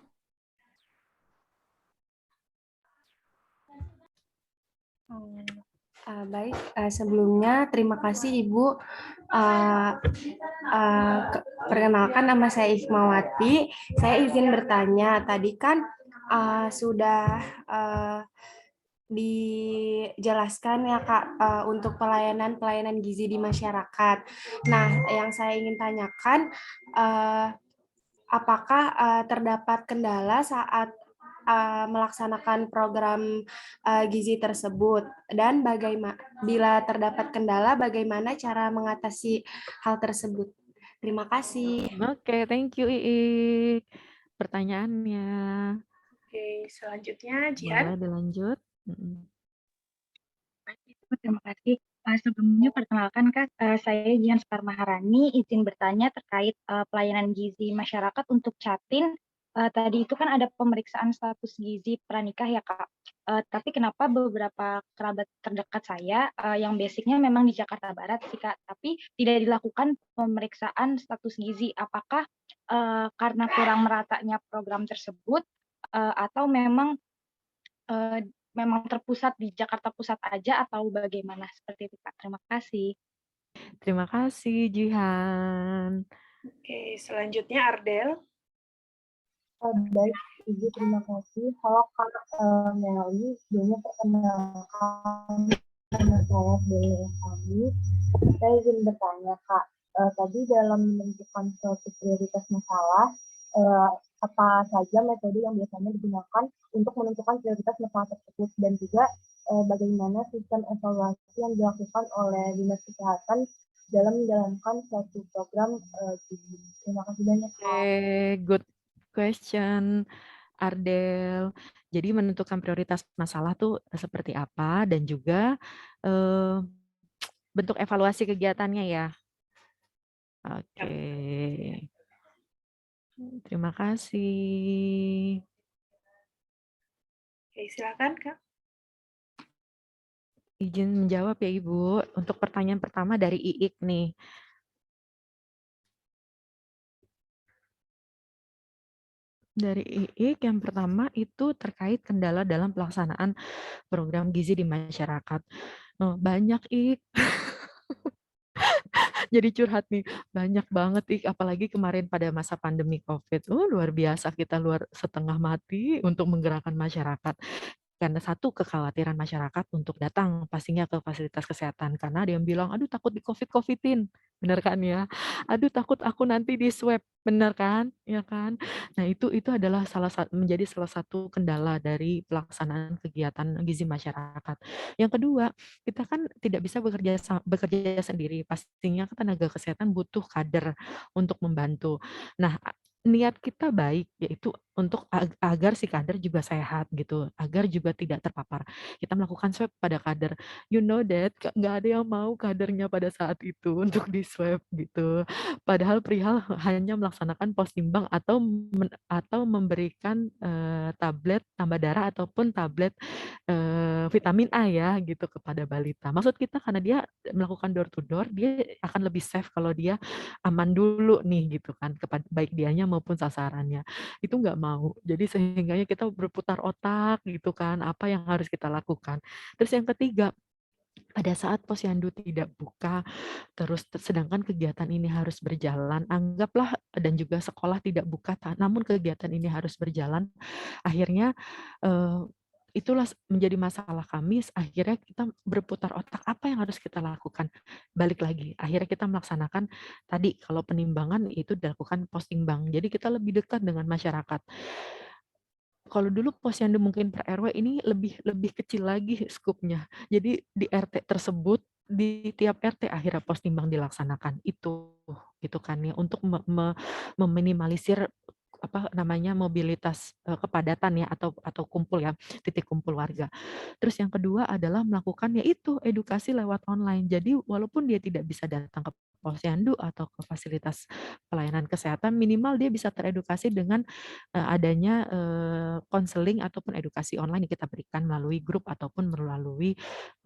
Baik, sebelumnya terima kasih Ibu. Perkenalkan, nama saya Hikmawati. Saya izin bertanya, tadi kan sudah dijelaskan ya Kak untuk pelayanan gizi di masyarakat. Nah, yang saya ingin tanyakan, apakah terdapat kendala saat melaksanakan program gizi tersebut, dan bila terdapat kendala, bagaimana cara mengatasi hal tersebut? Terima kasih. Oke, thank you Iik. Pertanyaannya. Oke, selanjutnya Jihan. Boleh dilanjut. Terima kasih. Sebelumnya perkenalkan Kak, saya Jihan Sukarmaharani, izin bertanya terkait pelayanan gizi masyarakat untuk Catin. Tadi itu kan ada pemeriksaan status gizi pranikah ya Kak. Tapi kenapa beberapa kerabat terdekat saya yang basicnya memang di Jakarta Barat sih Kak, tapi tidak dilakukan pemeriksaan status gizi. Apakah karena kurang meratanya program tersebut atau memang terpusat di Jakarta Pusat aja atau bagaimana, seperti itu Kak? Terima kasih. Terima kasih Jihan. Oke, selanjutnya Ardel. Baik, Ibu, terima kasih. Halo Kak Melly, sebelumnya perkenalkan nama saya Delia Kami. Saya izin bertanya Kak, tadi dalam menentukan suatu prioritas masalah, apa saja metode yang biasanya digunakan untuk menentukan prioritas masalah tersebut, dan juga bagaimana sistem evaluasi yang dilakukan oleh Dinas Kesehatan dalam menjalankan suatu program gizi. Terima kasih banyak Kak. Good question, Ardel. Jadi menentukan prioritas masalah tuh seperti apa, dan juga bentuk evaluasi kegiatannya ya. Oke. Terima kasih. Oke, silakan Kak. Izin menjawab ya Ibu. Untuk pertanyaan pertama dari Iik nih. Dari Iik yang pertama itu terkait kendala dalam pelaksanaan program gizi di masyarakat. Banyak Ik. Jadi curhat nih, banyak banget Ik, apalagi kemarin pada masa pandemi COVID. Luar biasa, kita setengah mati untuk menggerakkan masyarakat. Karena satu, kekhawatiran masyarakat untuk datang pastinya ke fasilitas kesehatan, karena ada yang bilang, aduh takut di COVID-COVID-in, benar kan ya? Aduh takut aku nanti di swab, benar kan? Ya kan? Nah itu adalah menjadi salah satu kendala dari pelaksanaan kegiatan gizi masyarakat. Yang kedua, kita kan tidak bisa bekerja sendiri, pastinya tenaga kesehatan butuh kader untuk membantu. Nah, niat kita baik, yaitu untuk agar si kader juga sehat gitu, agar juga tidak terpapar. Kita melakukan swab pada kader. You know that nggak ada yang mau kadernya pada saat itu untuk di swab gitu. Padahal perihal hanya melaksanakan pos timbang atau memberikan tablet tambah darah ataupun tablet vitamin A ya gitu kepada balita. Maksud kita karena dia melakukan door to door, dia akan lebih safe kalau dia aman dulu nih gitu kan kepada baik dianya maupun sasarannya. Itu nggak mau. Jadi sehingganya kita berputar otak gitu kan, apa yang harus kita lakukan. Terus yang ketiga, pada saat posyandu tidak buka, terus sedangkan kegiatan ini harus berjalan, anggaplah dan juga sekolah tidak buka, namun kegiatan ini harus berjalan, akhirnya itulah menjadi masalah kami, akhirnya kita berputar otak, apa yang harus kita lakukan? Balik lagi, akhirnya kita melaksanakan tadi, kalau penimbangan itu dilakukan pos timbang, jadi kita lebih dekat dengan masyarakat. Kalau dulu posyandu mungkin per RW ini lebih kecil lagi skupnya. Jadi di RT tersebut, di tiap RT akhirnya pos timbang dilaksanakan. Itu gitu kan ya, untuk meminimalisir apa namanya mobilitas kepadatan ya atau kumpul ya, titik kumpul warga. Terus yang kedua adalah melakukan yaitu edukasi lewat online. Jadi walaupun dia tidak bisa datang ke posyandu atau ke fasilitas pelayanan kesehatan, minimal dia bisa teredukasi dengan adanya konseling ataupun edukasi online yang kita berikan melalui grup ataupun melalui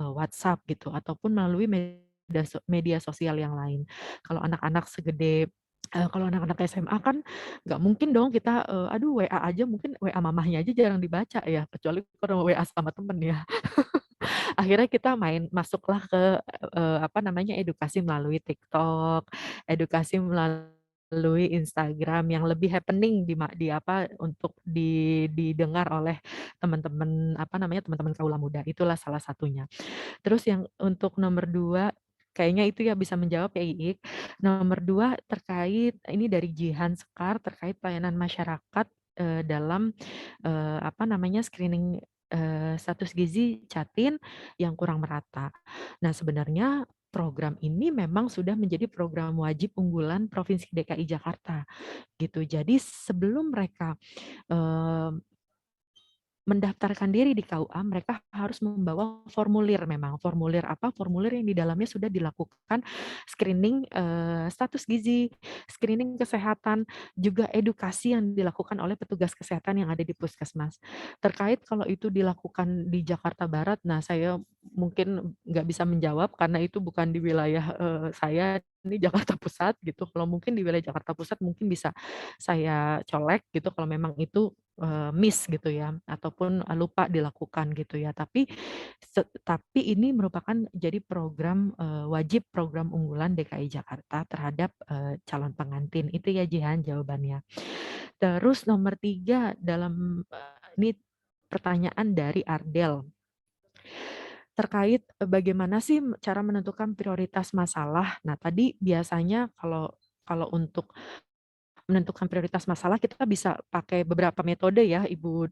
WhatsApp gitu ataupun melalui media sosial yang lain. Kalau anak-anak kalau anak-anak SMA kan nggak mungkin dong kita, aduh WA aja mungkin WA mamahnya aja jarang dibaca ya, kecuali kalau WA sama temen ya. Akhirnya kita masuklah ke, apa namanya, edukasi melalui TikTok, edukasi melalui Instagram yang lebih happening di apa, untuk didengar oleh teman-teman, apa namanya, teman-teman kaula muda, itulah salah satunya. Terus yang untuk nomor 2, kayaknya itu ya bisa menjawab ya Iik. Nomor 2 terkait ini dari Jihan Sekar terkait pelayanan masyarakat, dalam, apa namanya, screening, status gizi Jatim yang kurang merata. Nah sebenarnya program ini memang sudah menjadi program wajib unggulan Provinsi DKI Jakarta, gitu. Jadi sebelum mereka, eee mendaftarkan diri di KUA, mereka harus membawa formulir memang. Formulir apa? Formulir yang di dalamnya sudah dilakukan screening status gizi, screening kesehatan, juga edukasi yang dilakukan oleh petugas kesehatan yang ada di puskesmas. Terkait kalau itu dilakukan di Jakarta Barat, nah saya mungkin nggak bisa menjawab karena itu bukan di wilayah saya, ini Jakarta Pusat gitu. Kalau mungkin di wilayah Jakarta Pusat mungkin bisa saya colek gitu kalau memang itu miss gitu ya ataupun lupa dilakukan gitu ya. Tapi ini merupakan jadi program wajib program unggulan DKI Jakarta terhadap calon pengantin. Itu ya Jihan jawabannya. Terus nomor 3 dalam ini pertanyaan dari Ardel. Terkait bagaimana sih cara menentukan prioritas masalah. Nah, tadi biasanya kalau untuk menentukan prioritas masalah kita bisa pakai beberapa metode ya, Ibu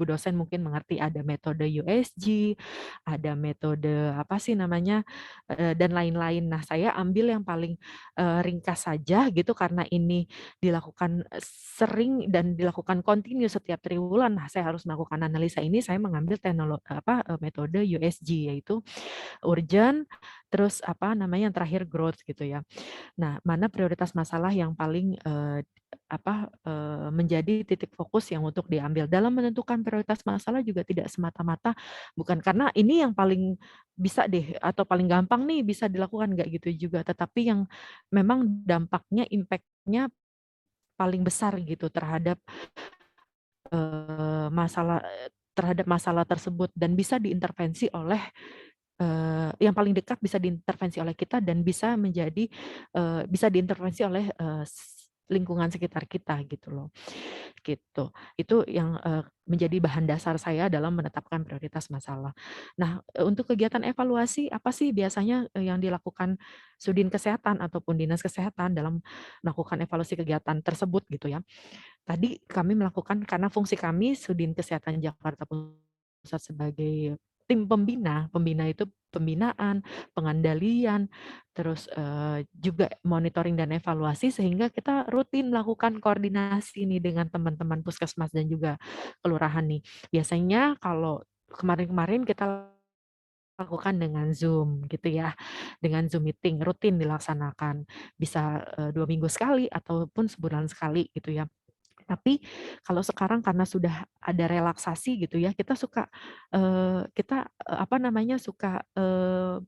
dosen mungkin mengerti ada metode USG, ada metode apa sih namanya, dan lain-lain. Nah, saya ambil yang paling, ringkas saja gitu karena ini dilakukan sering dan dilakukan kontinu setiap triwulan. Nah, saya harus melakukan analisa ini, saya mengambil metode USG yaitu urgent, terus apa namanya, yang terakhir growth gitu ya. Nah, mana prioritas masalah yang paling menjadi titik fokus yang untuk diambil. Dalam menentukan prioritas masalah juga tidak semata-mata bukan karena ini yang paling bisa deh atau paling gampang nih bisa dilakukan, nggak gitu juga. Tetapi yang memang dampaknya, impact-nya paling besar gitu terhadap masalah tersebut dan bisa diintervensi oleh yang paling dekat bisa diintervensi oleh kita dan bisa bisa diintervensi oleh lingkungan sekitar kita gitu loh, gitu. Itu yang menjadi bahan dasar saya dalam menetapkan prioritas masalah. Nah, untuk kegiatan evaluasi apa sih biasanya yang dilakukan Sudin Kesehatan ataupun Dinas Kesehatan dalam melakukan evaluasi kegiatan tersebut gitu ya. Tadi kami melakukan karena fungsi kami Sudin Kesehatan Jakarta Pusat sebagai tim pembina itu pembinaan, pengendalian, terus juga monitoring dan evaluasi sehingga kita rutin melakukan koordinasi nih dengan teman-teman puskesmas dan juga kelurahan nih. Biasanya kalau kemarin-kemarin kita lakukan dengan Zoom gitu ya, dengan Zoom meeting rutin dilaksanakan, bisa 2 minggu sekali ataupun sebulan sekali gitu ya. Tapi kalau sekarang karena sudah ada relaksasi gitu ya, kita suka, apa namanya, suka,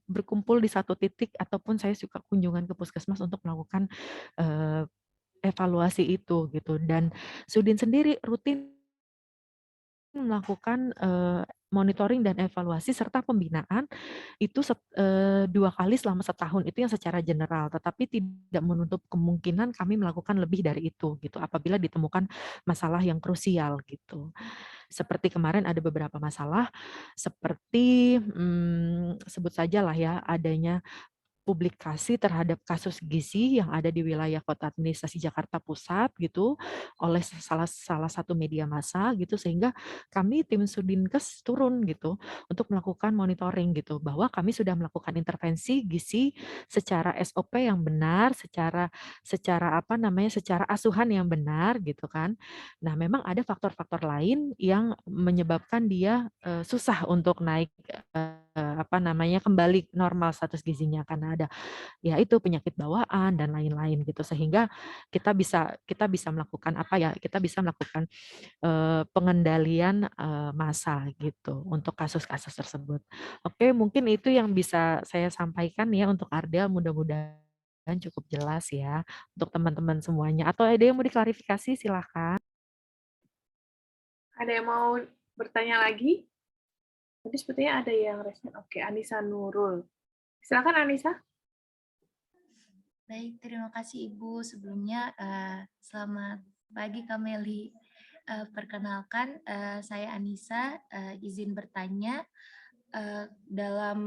berkumpul di satu titik ataupun saya suka kunjungan ke puskesmas untuk melakukan, eee, evaluasi itu gitu. Dan Sudin sendiri rutin melakukan, monitoring dan evaluasi serta pembinaan itu 2 kali selama setahun, itu yang secara general, tetapi tidak menutup kemungkinan kami melakukan lebih dari itu gitu, apabila ditemukan masalah yang krusial gitu. Seperti kemarin ada beberapa masalah, seperti, sebut sajalah ya, adanya publikasi terhadap kasus gizi yang ada di wilayah Kota Administrasi Jakarta Pusat gitu oleh salah salah satu media massa gitu, sehingga kami tim Sudinkes turun gitu untuk melakukan monitoring gitu bahwa kami sudah melakukan intervensi gizi secara SOP yang benar, secara secara apa namanya, secara asuhan yang benar gitu kan. Nah, memang ada faktor-faktor lain yang menyebabkan dia susah untuk naik apa namanya, kembali normal status gizinya karena ada ya itu penyakit bawaan dan lain-lain gitu, sehingga kita bisa melakukan apa ya, kita bisa melakukan pengendalian massa gitu untuk kasus-kasus tersebut. Oke, mungkin itu yang bisa saya sampaikan ya untuk Arda, mudah-mudahan cukup jelas ya untuk teman-teman semuanya. Atau ada yang mau diklarifikasi silahkan. Ada yang mau bertanya lagi? Tadi sepertinya ada yang respon. Oke, Anissa Nurul. Silakan Anissa. Baik, terima kasih Ibu. Sebelumnya, selamat pagi Kak Meli. Perkenalkan, saya Anissa, izin bertanya, dalam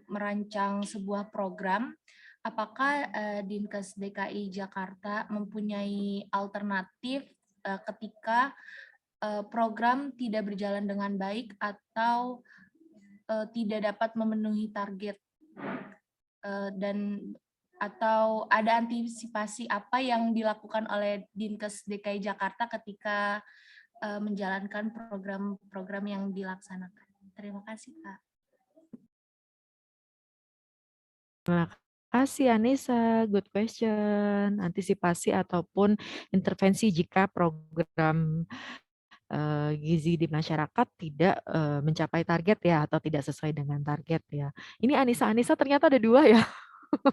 merancang sebuah program, apakah Dinkes DKI Jakarta mempunyai alternatif ketika program tidak berjalan dengan baik atau tidak dapat memenuhi target, dan atau ada antisipasi apa yang dilakukan oleh Dinkes DKI Jakarta ketika menjalankan program-program yang dilaksanakan. Terima kasih, Kak. Terima kasih Anissa, good question. Antisipasi ataupun intervensi jika program gizi di masyarakat tidak mencapai target ya atau tidak sesuai dengan target ya. Ini Anissa ternyata ada 2 ya.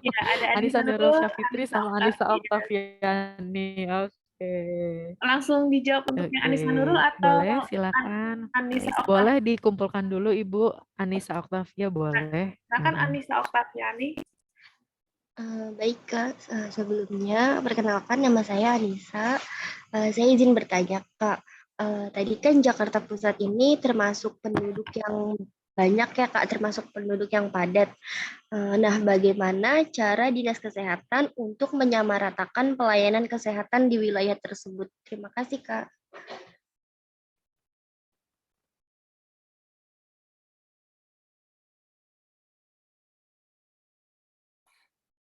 Ya, ada Anissa Anissa Nurul Nurul, Syafitri Anissa sama Anissa Oktavia. Oktaviani. Oke. Langsung dijawab untuk yang Anissa Nurul Oke, atau boleh silakan. Anissa Oktavia? Boleh dikumpulkan dulu Ibu Anissa Oktavia boleh. Silakan Anissa Oktaviani. Baik Kak, sebelumnya perkenalkan nama saya Anissa. Saya izin bertanya Kak, tadi kan Jakarta Pusat ini termasuk penduduk yang banyak ya Kak, termasuk penduduk yang padat. Nah, bagaimana cara Dinas Kesehatan untuk menyamaratakan pelayanan kesehatan di wilayah tersebut? Terima kasih Kak.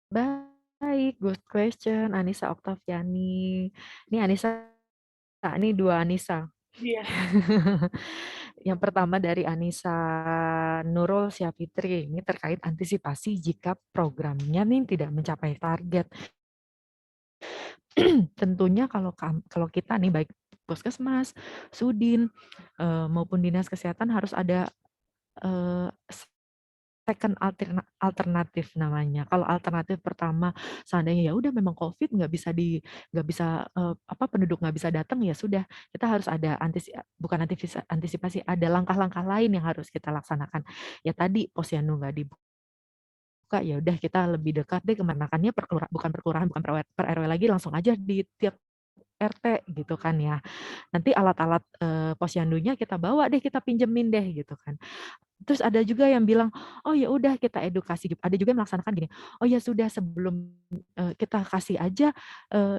Baik, good question Anissa Oktaviani. Ini Anissa, ini 2 Anissa. Iya. Yang pertama dari Anissa Nurul Syafitri, ini terkait antisipasi jika programnya nih tidak mencapai target. Tentunya kalau kita nih baik Puskesmas, Sudin maupun Dinas Kesehatan harus ada second alternatif namanya. Kalau alternatif pertama seandainya ya udah memang COVID nggak bisa penduduk nggak bisa datang, ya sudah kita harus ada antisipasi, ada langkah-langkah lain yang harus kita laksanakan. Ya tadi posyandu nggak dibuka, ya udah kita lebih dekat deh kemanakannya bukan per RW lagi, langsung aja di tiap RT gitu kan ya. Nanti alat-alat posyandunya kita bawa deh, kita pinjemin deh gitu kan. Terus ada juga yang bilang, oh ya udah kita edukasi. Ada juga yang melaksanakan gini, oh ya sudah sebelum kita kasih aja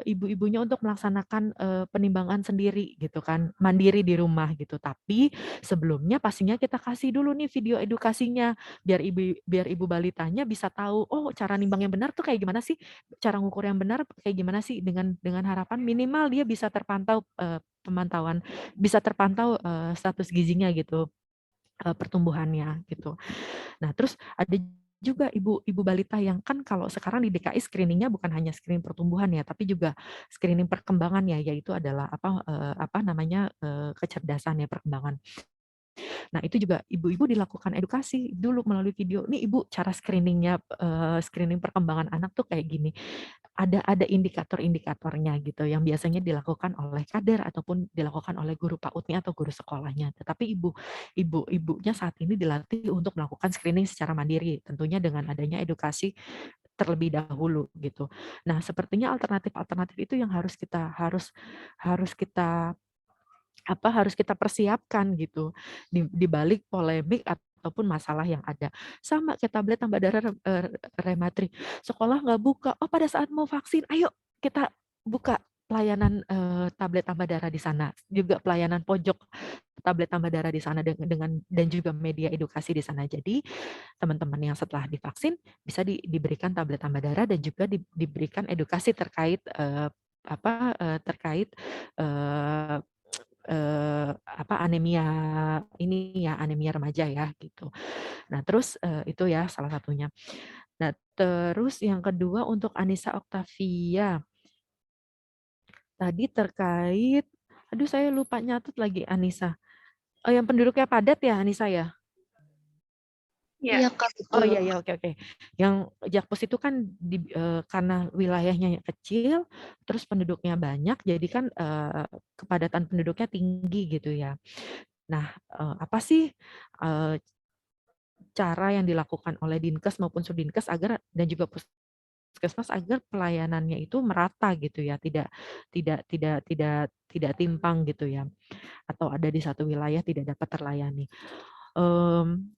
ibu-ibunya untuk melaksanakan penimbangan sendiri gitu kan, mandiri di rumah gitu. Tapi sebelumnya pastinya kita kasih dulu nih video edukasinya, biar ibu balitanya bisa tahu, oh cara nimbang yang benar tuh kayak gimana sih, cara ngukur yang benar kayak gimana sih, dengan harapan minimal dia bisa terpantau pemantauan, bisa terpantau status gizinya gitu, pertumbuhannya gitu. Nah, terus ada juga ibu balita yang kan kalau sekarang di DKI screeningnya bukan hanya screening pertumbuhan ya, tapi juga screening perkembangan ya, yaitu adalah apa namanya kecerdasan ya, perkembangan. Nah, itu juga ibu-ibu dilakukan edukasi dulu melalui video. Nih Ibu, cara screeningnya, screening perkembangan anak tuh kayak gini. Ada indikator-indikatornya gitu yang biasanya dilakukan oleh kader ataupun dilakukan oleh guru PAUD-nya atau guru sekolahnya. Tetapi ibunya saat ini dilatih untuk melakukan screening secara mandiri, tentunya dengan adanya edukasi terlebih dahulu gitu. Nah, sepertinya alternatif-alternatif itu yang harus kita persiapkan gitu di balik polemik ataupun masalah yang ada. Sama kayak tablet tambah darah Rematri. Sekolah nggak buka. Oh, pada saat mau vaksin, ayo kita buka pelayanan tablet tambah darah di sana. Juga pelayanan pojok tablet tambah darah di sana dengan dan juga media edukasi di sana. Jadi teman-teman yang setelah divaksin bisa diberikan tablet tambah darah dan juga diberikan edukasi terkait terkait anemia ini ya, anemia remaja ya gitu. Nah, terus itu ya salah satunya. Nah, terus yang kedua untuk Anissa Oktavia. Tadi terkait, aduh saya lupa nyatet lagi Anissa. Oh, yang penduduknya padat ya Anissa ya? Iya, Kak, Oh betul. iya, oke. Yang Jakpus itu kan karena wilayahnya kecil, terus penduduknya banyak, jadi kan kepadatan penduduknya tinggi gitu ya. Nah, apa sih cara yang dilakukan oleh Dinkes maupun Sudinkes agar dan juga Puskesmas agar pelayanannya itu merata gitu ya, tidak timpang gitu ya, atau ada di satu wilayah tidak dapat terlayani.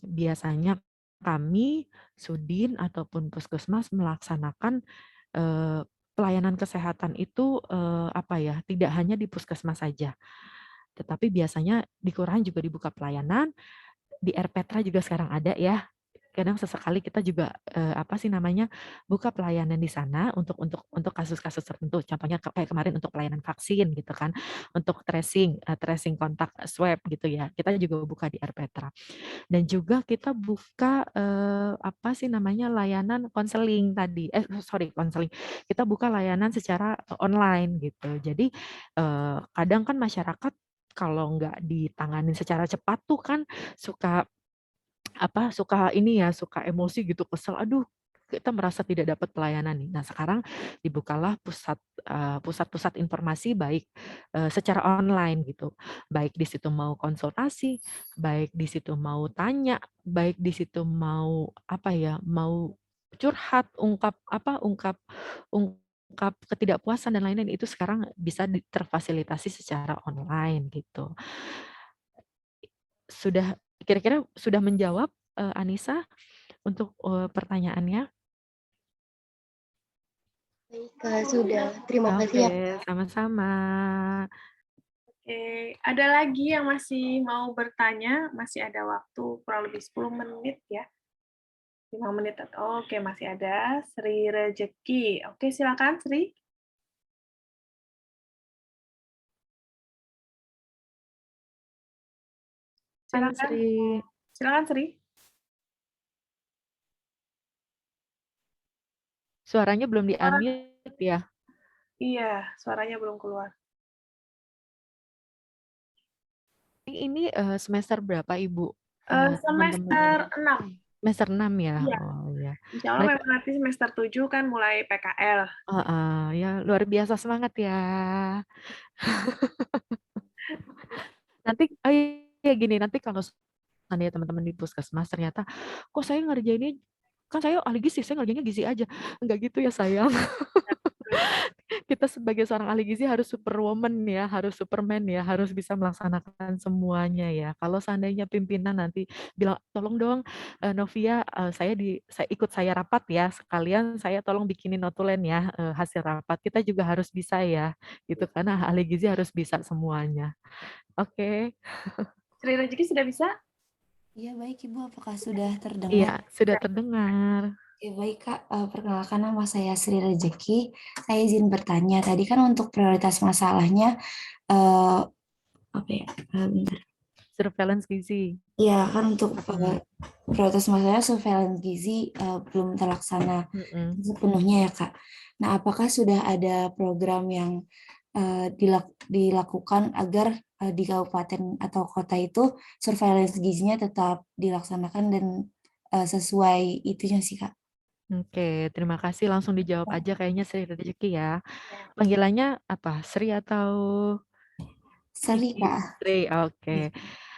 Biasanya kami Sudin ataupun Puskesmas melaksanakan pelayanan kesehatan itu tidak hanya di Puskesmas saja, tetapi biasanya di kelurahan juga dibuka pelayanan, di RPtra juga sekarang ada ya. Kadang sesekali kita juga buka pelayanan di sana untuk kasus-kasus tertentu. Contohnya kayak kemarin untuk pelayanan vaksin gitu kan, untuk tracing kontak swab gitu ya. Kita juga buka di RPtra. Dan juga kita buka layanan konseling tadi. Konseling. Kita buka layanan secara online gitu. Jadi kadang kan masyarakat kalau nggak ditanganin secara cepat tuh kan suka suka emosi gitu, kesel, aduh kita merasa tidak dapat pelayanan nih. Nah, sekarang dibukalah pusat-pusat informasi baik secara online gitu. Baik di situ mau konsultasi, baik di situ mau tanya, baik di situ mau mau curhat, ungkap ketidakpuasan dan lain-lain itu sekarang bisa terfasilitasi secara online gitu. Kira-kira sudah menjawab Anissa untuk pertanyaannya? Baik, Kak, sudah. Terima kasih ya. Oke, sama-sama. Oke, ada lagi yang masih mau bertanya? Masih ada waktu kurang lebih 10 menit ya. 5 menit. Oke, masih ada. Sri Rejeki. Oke, silakan Sri. Silakan. Silakan Sri. Suaranya belum di-unmute ya? Iya, suaranya belum keluar. Ini semester berapa Ibu? Semester 6. Semester 6 ya? Iya. Oh iya. Insya Allah nanti semester 7 kan mulai PKL. Ya luar biasa semangat ya. Nanti gini, nanti kalau teman-teman di Puskesmas ternyata kok saya ngerjainnya, kan saya ahli gizi, saya ngerjainnya gizi aja. Enggak gitu ya sayang. kita sebagai seorang ahli gizi harus superwoman ya, harus superman ya, harus bisa melaksanakan semuanya ya. Kalau seandainya pimpinan nanti bilang, tolong dong Novia, saya ikut saya rapat ya, sekalian saya tolong bikinin notulen ya hasil rapat. Kita juga harus bisa ya, gitu karena ahli gizi harus bisa semuanya. Oke. Sri Rezeki sudah bisa? Iya, baik Ibu. Apakah sudah Iya, terdengar? sudah terdengar. Oke, baik Kak. Perkenalkan nama saya Sri Rezeki. Saya izin bertanya. Tadi kan untuk prioritas masalahnya, apa ya? Bentar. Surveillance gizi. Iya, kan untuk prioritas masalahnya surveillance gizi belum terlaksana sepenuhnya ya Kak. Nah, apakah sudah ada program yang dilakukan agar di kabupaten atau kota itu surveillance gizinya tetap dilaksanakan dan sesuai itunya sih Kak? Oke, terima kasih. Langsung dijawab aja kayaknya Sri Rezeki ya. Panggilannya apa? Sri atau Sri, Kak. Sri, oke.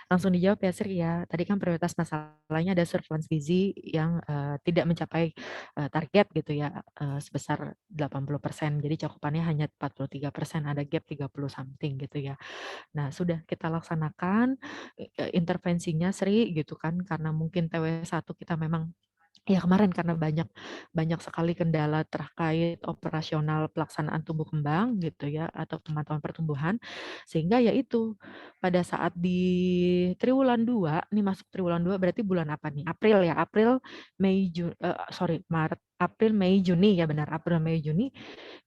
Langsung dijawab ya Sri ya. Tadi kan prioritas masalahnya ada surveillance gizi yang tidak mencapai target gitu ya, sebesar 80%. Jadi cakupannya hanya 43%, ada gap 30 something gitu ya. Nah, sudah kita laksanakan intervensinya Sri gitu kan, karena mungkin TW1 kita memang ya kemarin karena banyak sekali kendala terkait operasional pelaksanaan tumbuh kembang gitu ya atau pemantauan pertumbuhan, sehingga ya itu pada saat di triwulan 2 nih, masuk triwulan 2 berarti bulan apa nih? April ya, Maret, April, Mei, Juni ya, benar, April, Mei, Juni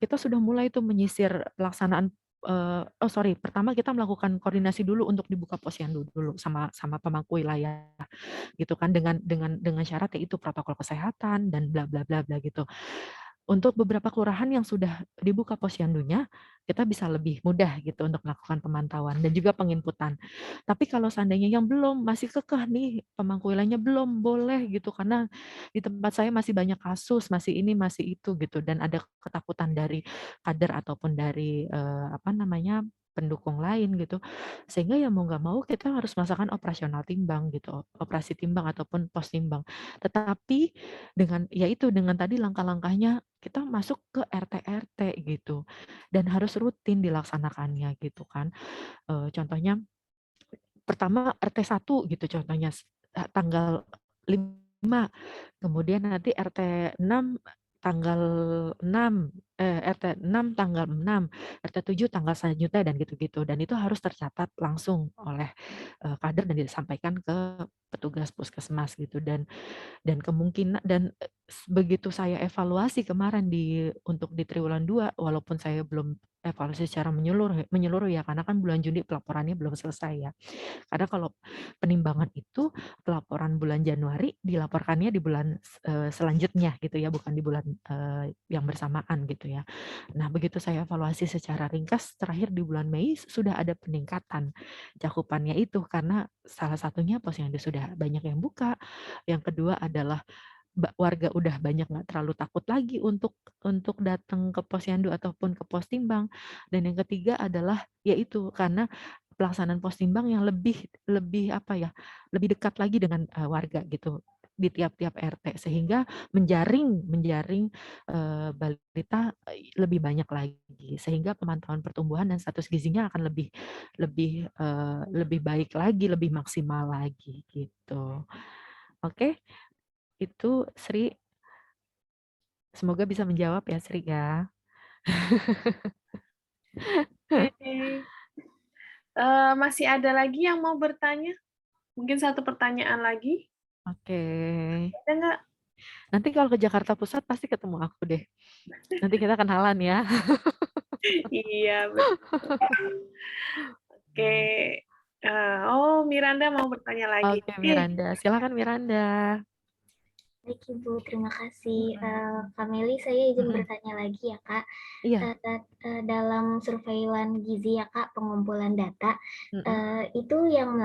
kita sudah mulai tuh menyisir pelaksanaan. Pertama kita melakukan koordinasi dulu untuk dibuka posyandu dulu sama pemangku wilayah gitu kan, dengan syarat yaitu protokol kesehatan dan bla bla bla bla gitu. Untuk beberapa kelurahan yang sudah dibuka posyandunya, kita bisa lebih mudah gitu untuk melakukan pemantauan dan juga penginputan. Tapi kalau seandainya yang belum, masih kekeh nih pemangku wilayahnya belum boleh gitu karena di tempat saya masih banyak kasus, masih ini, masih itu gitu, dan ada ketakutan dari kader ataupun dari pendukung lain gitu, sehingga ya mau nggak mau kita harus melaksanakan operasional timbang gitu, operasi timbang ataupun pos timbang. Tetapi dengan tadi langkah-langkahnya kita masuk ke RT-RT gitu dan harus rutin dilaksanakannya gitu kan. Contohnya pertama RT 1 gitu contohnya tanggal 5, kemudian nanti RT 6 tanggal 6, RT 6 tanggal 6, RT 7 tanggal selanjutnya dan gitu-gitu, dan itu harus tercatat langsung oleh kader dan disampaikan ke petugas puskesmas gitu, dan kemungkinan begitu saya evaluasi kemarin untuk di triwulan 2, walaupun saya belum evaluasi secara menyeluruh ya karena kan bulan Juni pelaporannya belum selesai ya. Karena kalau penimbangan itu pelaporan bulan Januari dilaporkannya di bulan selanjutnya gitu ya, bukan di bulan yang bersamaan gitu ya. Nah, begitu saya evaluasi secara ringkas terakhir di bulan Mei sudah ada peningkatan cakupannya itu karena salah satunya posyandu sudah banyak yang buka. Yang kedua adalah warga udah banyak nggak terlalu takut lagi untuk datang ke posyandu ataupun ke pos timbang, dan yang ketiga adalah yaitu karena pelaksanaan pos timbang yang lebih lebih dekat lagi dengan warga gitu di tiap-tiap RT, sehingga menjaring balita lebih banyak lagi, sehingga pemantauan pertumbuhan dan status gizinya akan lebih baik lagi, lebih maksimal lagi gitu. Oke. Itu Sri, semoga bisa menjawab ya Sri ya. Masih ada lagi yang mau bertanya? Mungkin satu pertanyaan lagi. Oke. Ada nggak? Nanti kalau ke Jakarta Pusat pasti ketemu aku deh. Nanti kita kenalan ya. Iya, betul. Oke. Miranda mau bertanya lagi. Oke, Miranda. Silakan Miranda. Baik Ibu, terima kasih. Kak Meli, saya izin bertanya lagi ya Kak. Iya. Dalam surveillance gizi ya Kak, pengumpulan data, itu yang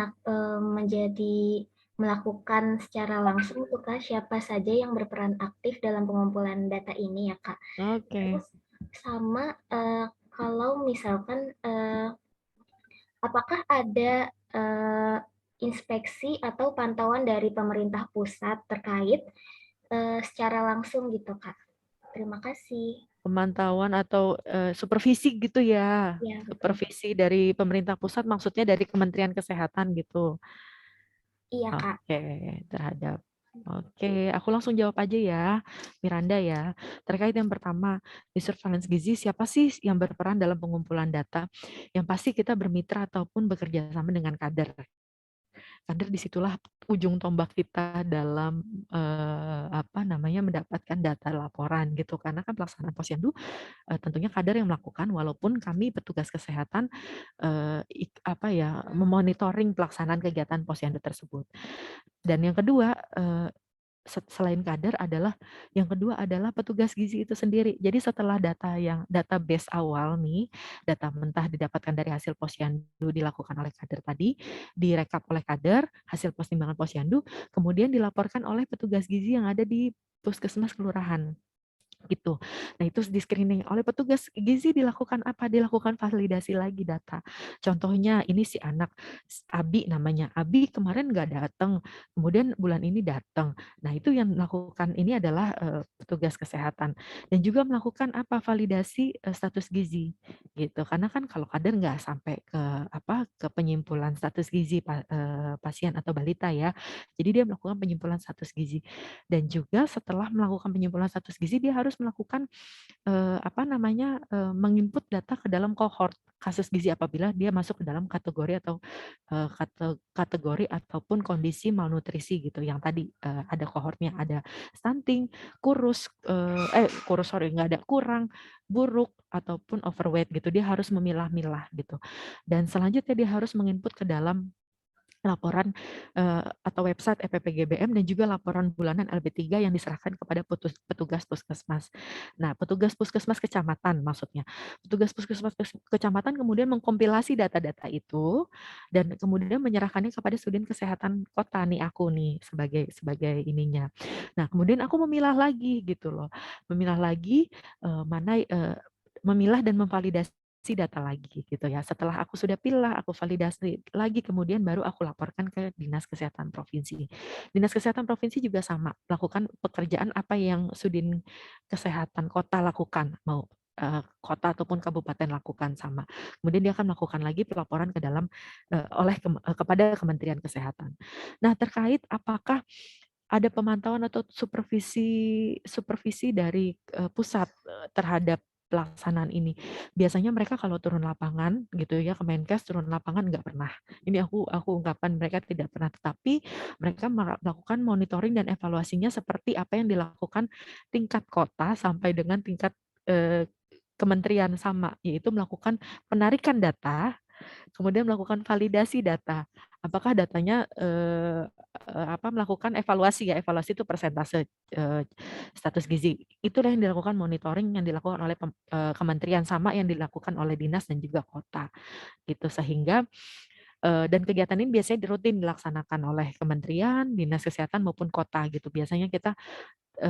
melakukan secara langsung tuh Kak, siapa saja yang berperan aktif dalam pengumpulan data ini ya Kak. Oke. Terus sama kalau misalkan apakah ada inspeksi atau pantauan dari pemerintah pusat terkait secara langsung gitu Kak. Terima kasih. pemantauan atau supervisi gitu ya. Ya, betul. Supervisi dari pemerintah pusat maksudnya dari Kementerian Kesehatan gitu. Iya, Kak. Oke, terhadap. Oke, aku langsung jawab aja ya, Miranda ya. Terkait yang pertama, di surveillance gizi, siapa sih yang berperan dalam pengumpulan data? Yang pasti kita bermitra ataupun bekerja sama dengan kader. Kader disitulah ujung tombak kita dalam mendapatkan data laporan gitu. Karena kan pelaksanaan posyandu tentunya kader yang melakukan, walaupun kami petugas kesehatan memonitoring pelaksanaan kegiatan posyandu tersebut. Dan yang kedua, selain kader yang kedua adalah petugas gizi itu sendiri. Jadi setelah database awal nih, data mentah didapatkan dari hasil posyandu dilakukan oleh kader tadi, direkap oleh kader, hasil pertimbangan posyandu, kemudian dilaporkan oleh petugas gizi yang ada di puskesmas kelurahan. Gitu. Nah, itu di-screening oleh petugas gizi dilakukan apa? Dilakukan validasi lagi data. Contohnya ini si anak Abi namanya. Abi kemarin nggak datang, kemudian bulan ini datang. Nah, itu yang melakukan ini adalah petugas kesehatan dan juga melakukan apa? Validasi status gizi gitu. Karena kan kalau kader nggak sampai ke penyimpulan status gizi pasien atau balita ya. Jadi dia melakukan penyimpulan status gizi. Dan juga setelah melakukan penyimpulan status gizi dia harus melakukan menginput data ke dalam kohort kasus gizi apabila dia masuk ke dalam kategori atau kategori ataupun kondisi malnutrisi gitu yang tadi ada kohortnya, ada stunting, nggak ada, kurang, buruk ataupun overweight gitu. Dia harus memilah-milah gitu. Dan selanjutnya dia harus menginput ke dalam laporan atau website EPPGBM dan juga laporan bulanan LB3 yang diserahkan kepada petugas puskesmas. Nah, petugas puskesmas kecamatan maksudnya. Petugas puskesmas kecamatan kemudian mengkompilasi data-data itu dan kemudian menyerahkannya kepada Sudin Kesehatan Kota nih aku nih sebagai ininya. Nah, kemudian aku memilah lagi gitu loh. Memilah lagi memilah dan memvalidasi data lagi gitu ya. Setelah aku sudah pilih, aku validasi lagi, kemudian baru aku laporkan ke Dinas Kesehatan Provinsi. Dinas Kesehatan Provinsi juga sama, lakukan pekerjaan apa yang Sudin Kesehatan Kota lakukan, mau kota ataupun kabupaten lakukan sama. Kemudian dia akan melakukan lagi pelaporan ke dalam kepada Kementerian Kesehatan. Nah, terkait apakah ada pemantauan atau supervisi dari pusat terhadap pelaksanaan ini. Biasanya mereka kalau turun lapangan gitu ya, Kemenkes turun lapangan nggak pernah. Ini aku ungkapkan mereka tidak pernah, tetapi mereka melakukan monitoring dan evaluasinya seperti apa yang dilakukan tingkat kota sampai dengan tingkat kementerian sama, yaitu melakukan penarikan data, kemudian melakukan validasi data. Apakah datanya melakukan evaluasi ya, evaluasi itu persentase status gizi. Itulah yang dilakukan monitoring yang dilakukan oleh kementerian sama yang dilakukan oleh dinas dan juga kota. Gitu sehingga dan kegiatan ini biasanya rutin dilaksanakan oleh kementerian, dinas kesehatan maupun kota gitu. Biasanya kita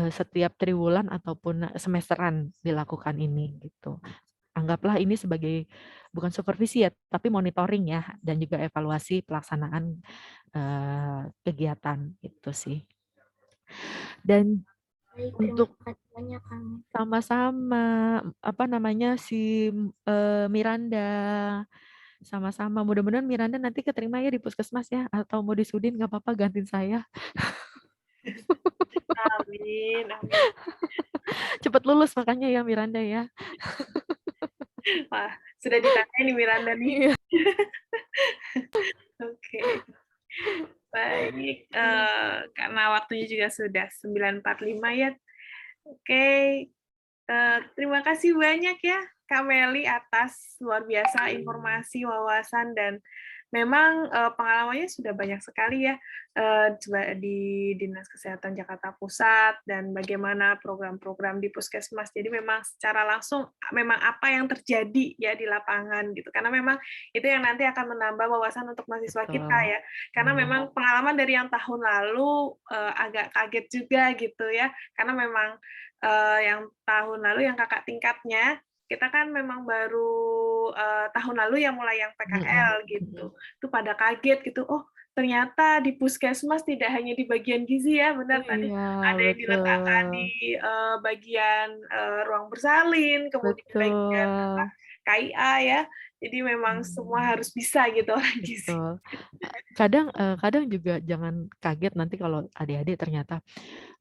setiap triwulan ataupun semesteran dilakukan ini gitu. Anggaplah ini sebagai bukan supervisi ya, tapi monitoring ya, dan juga evaluasi pelaksanaan kegiatan itu sih. Dan Baik, untuk terima kasih banyak, Kang. sama-sama Miranda, sama-sama. Mudah-mudahan Miranda nanti keterima ya di puskesmas ya, atau mau di Sudin nggak apa-apa gantiin saya. Amin, amin. Cepat lulus makanya ya Miranda ya. Wah, sudah ditanya nih Miranda nih. Oke. Baik, karena waktunya juga sudah 9.45 ya. Oke, terima kasih banyak ya Kak Meli atas luar biasa informasi, wawasan, dan memang pengalamannya sudah banyak sekali ya di Dinas Kesehatan Jakarta Pusat dan bagaimana program-program di Puskesmas. Jadi memang secara langsung memang apa yang terjadi ya di lapangan gitu. Karena memang itu yang nanti akan menambah wawasan untuk mahasiswa kita ya. Karena memang pengalaman dari yang tahun lalu agak kaget juga gitu ya. Karena memang yang tahun lalu yang kakak tingkatnya kita kan memang baru tahun lalu ya mulai yang PKL gitu, itu pada kaget gitu, oh ternyata di puskesmas tidak hanya di bagian gizi ya, benar tadi Iya, ada yang diletakkan betul. di bagian ruang bersalin, kemudian bagian apa, Betul. KIA ya. Jadi memang semua harus bisa gitu orang gizi. Betul. Kadang juga jangan kaget nanti kalau adik-adik ternyata,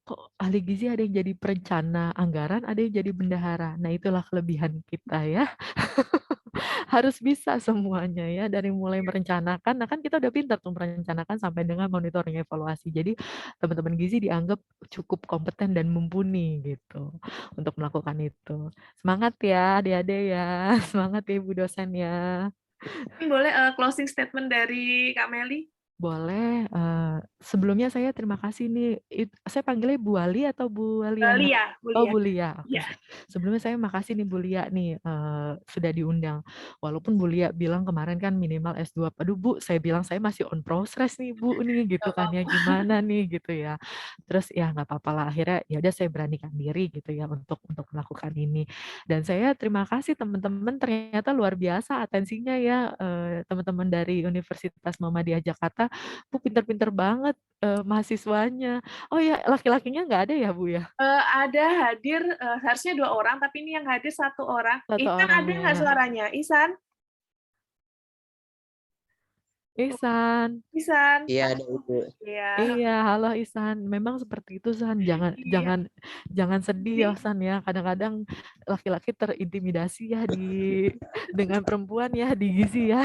kok ahli gizi ada yang jadi perencana anggaran, ada yang jadi bendahara. Nah, itulah kelebihan kita ya. Harus bisa semuanya ya, dari mulai merencanakan, nah kan kita udah pintar tuh merencanakan sampai dengan monitoring evaluasi. Jadi teman-teman gizi dianggap cukup kompeten dan mumpuni gitu untuk melakukan itu. Semangat ya adik-adik ya, semangat ya Ibu dosen ya. Boleh closing statement dari Kak Meli? Boleh, sebelumnya saya terima kasih nih, saya panggilnya Bu Ali atau Bu Aliana? Lia, Bu Oh Lia. Bu Lia, oke. Iya. Sebelumnya saya makasih nih Bu Lia nih, sudah diundang. Walaupun Bu Lia bilang kemarin kan minimal S2. Aduh Bu, saya bilang saya masih on progress nih Bu nih gitu kan ya, gimana nih gitu ya. Terus ya nggak apa-apa lah, akhirnya ya udah saya beranikan diri gitu ya untuk melakukan ini. Dan saya terima kasih teman-teman, ternyata luar biasa atensinya ya, teman-teman dari Universitas Muhammadiyah Jakarta. Bu pinter-pinter banget mahasiswanya. Oh ya, laki-lakinya nggak ada ya Bu ya? Ada hadir harusnya 2 orang, tapi ini yang hadir 1 orang. Satu Ihsan orang ada nggak ya. suaranya? Ihsan? Ihsan. Ihsan? Iya, ada Ibu. Iya. Iya, halo Ihsan. Memang seperti itu San. Jangan Iya. jangan sedih ya Jadi San ya. Kadang-kadang laki-laki terintimidasi ya dengan perempuan ya di gizi ya.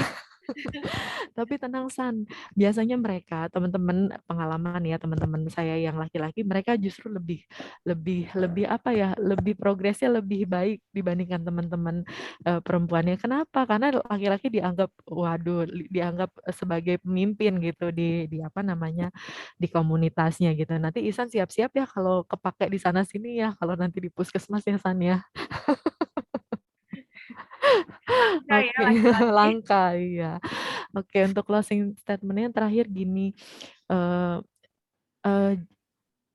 Tapi tenang San, biasanya mereka teman-teman pengalaman ya teman-teman saya yang laki-laki mereka justru lebih lebih lebih apa ya, lebih progresnya lebih baik dibandingkan teman-teman perempuannya. Kenapa? Karena laki-laki dianggap waduh dianggap sebagai pemimpin gitu di apa namanya di komunitasnya gitu. Nanti Isan siap-siap ya kalau kepake di sana sini ya kalau nanti di puskesmas ya San ya. langka ya Oke, laki-laki. langka iya. Oke, untuk closing statement-nya yang terakhir gini, eee eee,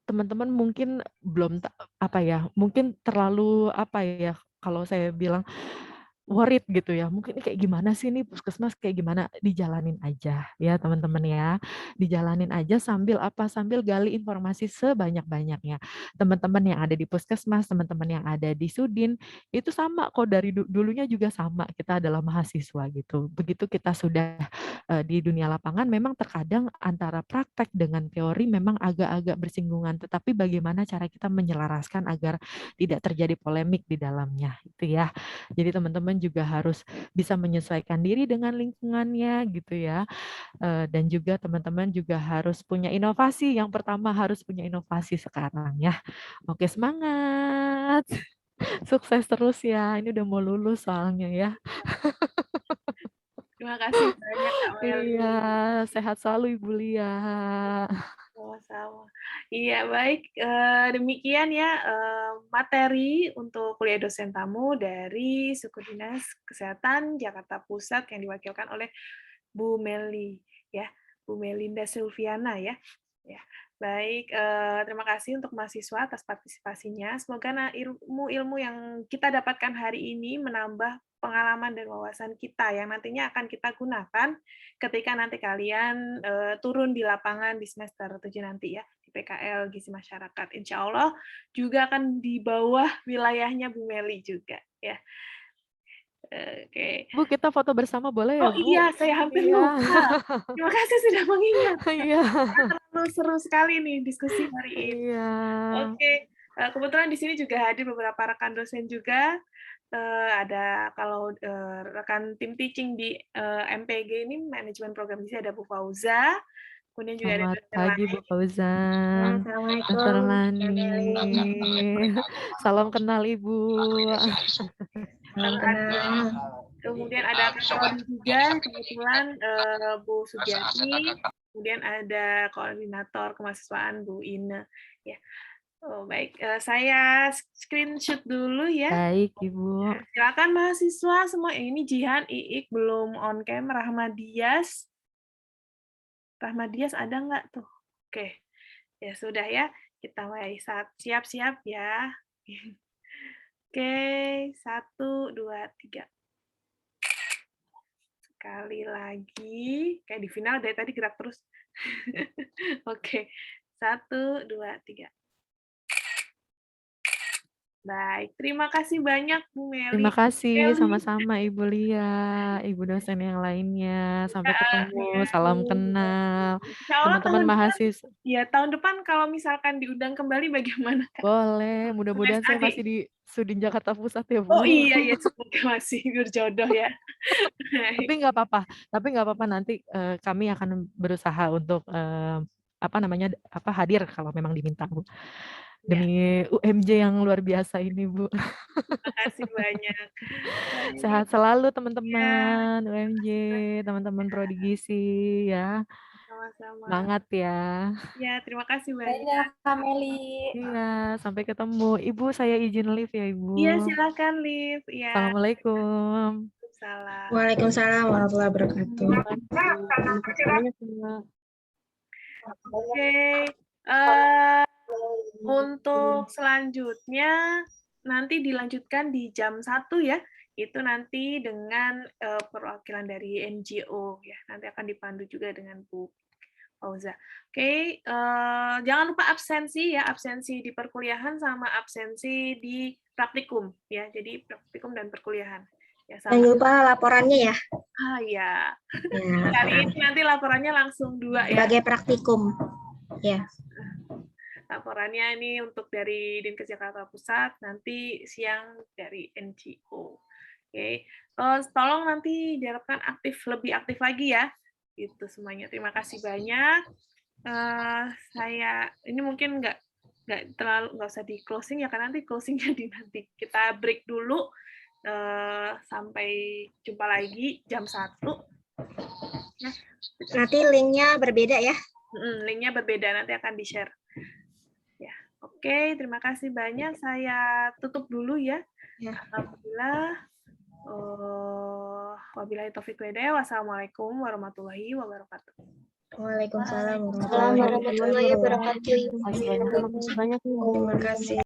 teman-teman mungkin belum apa ya, mungkin terlalu apa ya, kalau saya bilang worried gitu ya, mungkin ini kayak gimana sih nih puskesmas kayak gimana, dijalanin aja ya teman-teman ya. Dijalanin aja sambil apa, sambil gali informasi sebanyak-banyaknya. Teman-teman yang ada di puskesmas, teman-teman yang ada di Sudin, itu sama kok dari dulunya juga sama, kita adalah mahasiswa gitu. Begitu kita sudah di dunia lapangan memang terkadang antara praktek dengan teori memang agak-agak bersinggungan, tetapi bagaimana cara kita menyelaraskan agar tidak terjadi polemik di dalamnya, itu ya. Jadi teman-teman juga harus bisa menyesuaikan diri dengan lingkungannya gitu ya. Dan juga teman-teman juga harus punya inovasi. Yang pertama harus punya inovasi sekarang ya. Oke, semangat. Sukses terus ya. Ini udah mau lulus soalnya ya. Terima kasih banyak Kak Meli. Iya, sehat selalu Ibu Lia. Sama-sama. Iya, baik. Demikian ya materi untuk kuliah dosen tamu dari Suku Dinas Kesehatan Jakarta Pusat yang diwakilkan oleh Bu Meli, ya, Bu Melinda Silviana ya. Ya, baik. Terima kasih untuk mahasiswa atas partisipasinya. Semoga ilmu-ilmu yang kita dapatkan hari ini menambah pengalaman dan wawasan kita yang nantinya akan kita gunakan ketika nanti kalian turun di lapangan di semester 7 nanti ya, di PKL Gizi Masyarakat. Insya Allah juga akan di bawah wilayahnya Bu Meli juga. Ya. Oke. Bu, kita foto bersama boleh ya, Oh Bu? iya, saya hampir Iya. lupa. Terima kasih sudah mengingat. Iya. Terlalu seru sekali nih diskusi hari ini. Iya. Oke, kebetulan di sini juga hadir beberapa rekan dosen juga. Ada kalau rekan tim teaching di MPG ini manajemen program gizi ada Bu Fauza, kemudian juga ada Selamat dosen pagi Bu lain. Fauzan, Dr. Lani. Salam kenal Ibu. Salam kenal. Kemudian ada Prodi juga, kebetulan Bu Sugiati, kemudian ada koordinator kemahasiswaan Bu Ine. Ya. Oh, baik, saya screenshot dulu ya. Baik, Ibu. Silakan mahasiswa semua. Ini Jihan, Iik belum on cam, Rahmadias. Rahmadias ada nggak tuh? Oke, ya sudah ya. Kita mulai siap-siap ya. Oke, 1, 2, 3. Sekali lagi, kayak di final dari tadi gerak terus. Oke, 1, 2, 3. Baik, terima kasih banyak Bu Terima Meli. kasih, Meli. sama-sama Ibu Lia, Ibu dosen yang lainnya. Sampai Iya. ketemu, salam kenal. Insya Allah Teman-teman mahasiswa, tahun depan kalau misalkan diundang kembali bagaimana, Kak? boleh. Mudah-mudahan saya adik. masih di Sudin Jakarta Pusat ya, Bu. Oh iya, ya semoga masih berjodoh ya. Tapi nggak apa-apa. Nanti kami akan berusaha untuk hadir kalau memang diminta, Bu. Demi UMJ yang luar biasa ini, Bu. Terima kasih banyak. Sehat selalu teman-teman UMJ, teman-teman Prodi Gizi ya. Sama-sama. Semangat ya. Ya, terima kasih banyak. Banyak, Kak Meli. Iya, sampai ketemu. Ibu, saya izin live ya, Ibu. Iya, silakan Liv. Ya. Assalamualaikum. Salam. Waalaikumsalam warahmatullahi wabarakatuh. Oke, untuk selanjutnya nanti dilanjutkan di jam 1 ya. Itu nanti dengan perwakilan dari NGO ya. Nanti akan dipandu juga dengan Bu Fauza. Oke, jangan lupa absensi ya, absensi di perkuliahan sama absensi di praktikum ya. Jadi praktikum dan perkuliahan. Ya, Jangan lupa laporannya ya. Ah ya. Ya, Hari ini nanti laporannya langsung 2 ya. sebagai praktikum. Ya. Laporannya ini untuk dari Dinkes Jakarta Pusat, nanti siang dari NGO. Oke, tolong nanti diharapkan lebih aktif lagi ya. Itu semuanya. Terima kasih banyak. Saya ini mungkin nggak usah di closing ya, karena nanti closingnya nanti kita break dulu sampai jumpa lagi jam 1. Nah, nanti linknya berbeda ya. Linknya berbeda, nanti akan di-share. Ya, oke, terima kasih banyak. Saya tutup dulu ya. Alhamdulillah. Wabillahi taufiq wal hidayah. Wassalamualaikum warahmatullahi wabarakatuh. Waalaikumsalam warahmatullahi wabarakatuh. Terima kasih banyak. Terima kasih.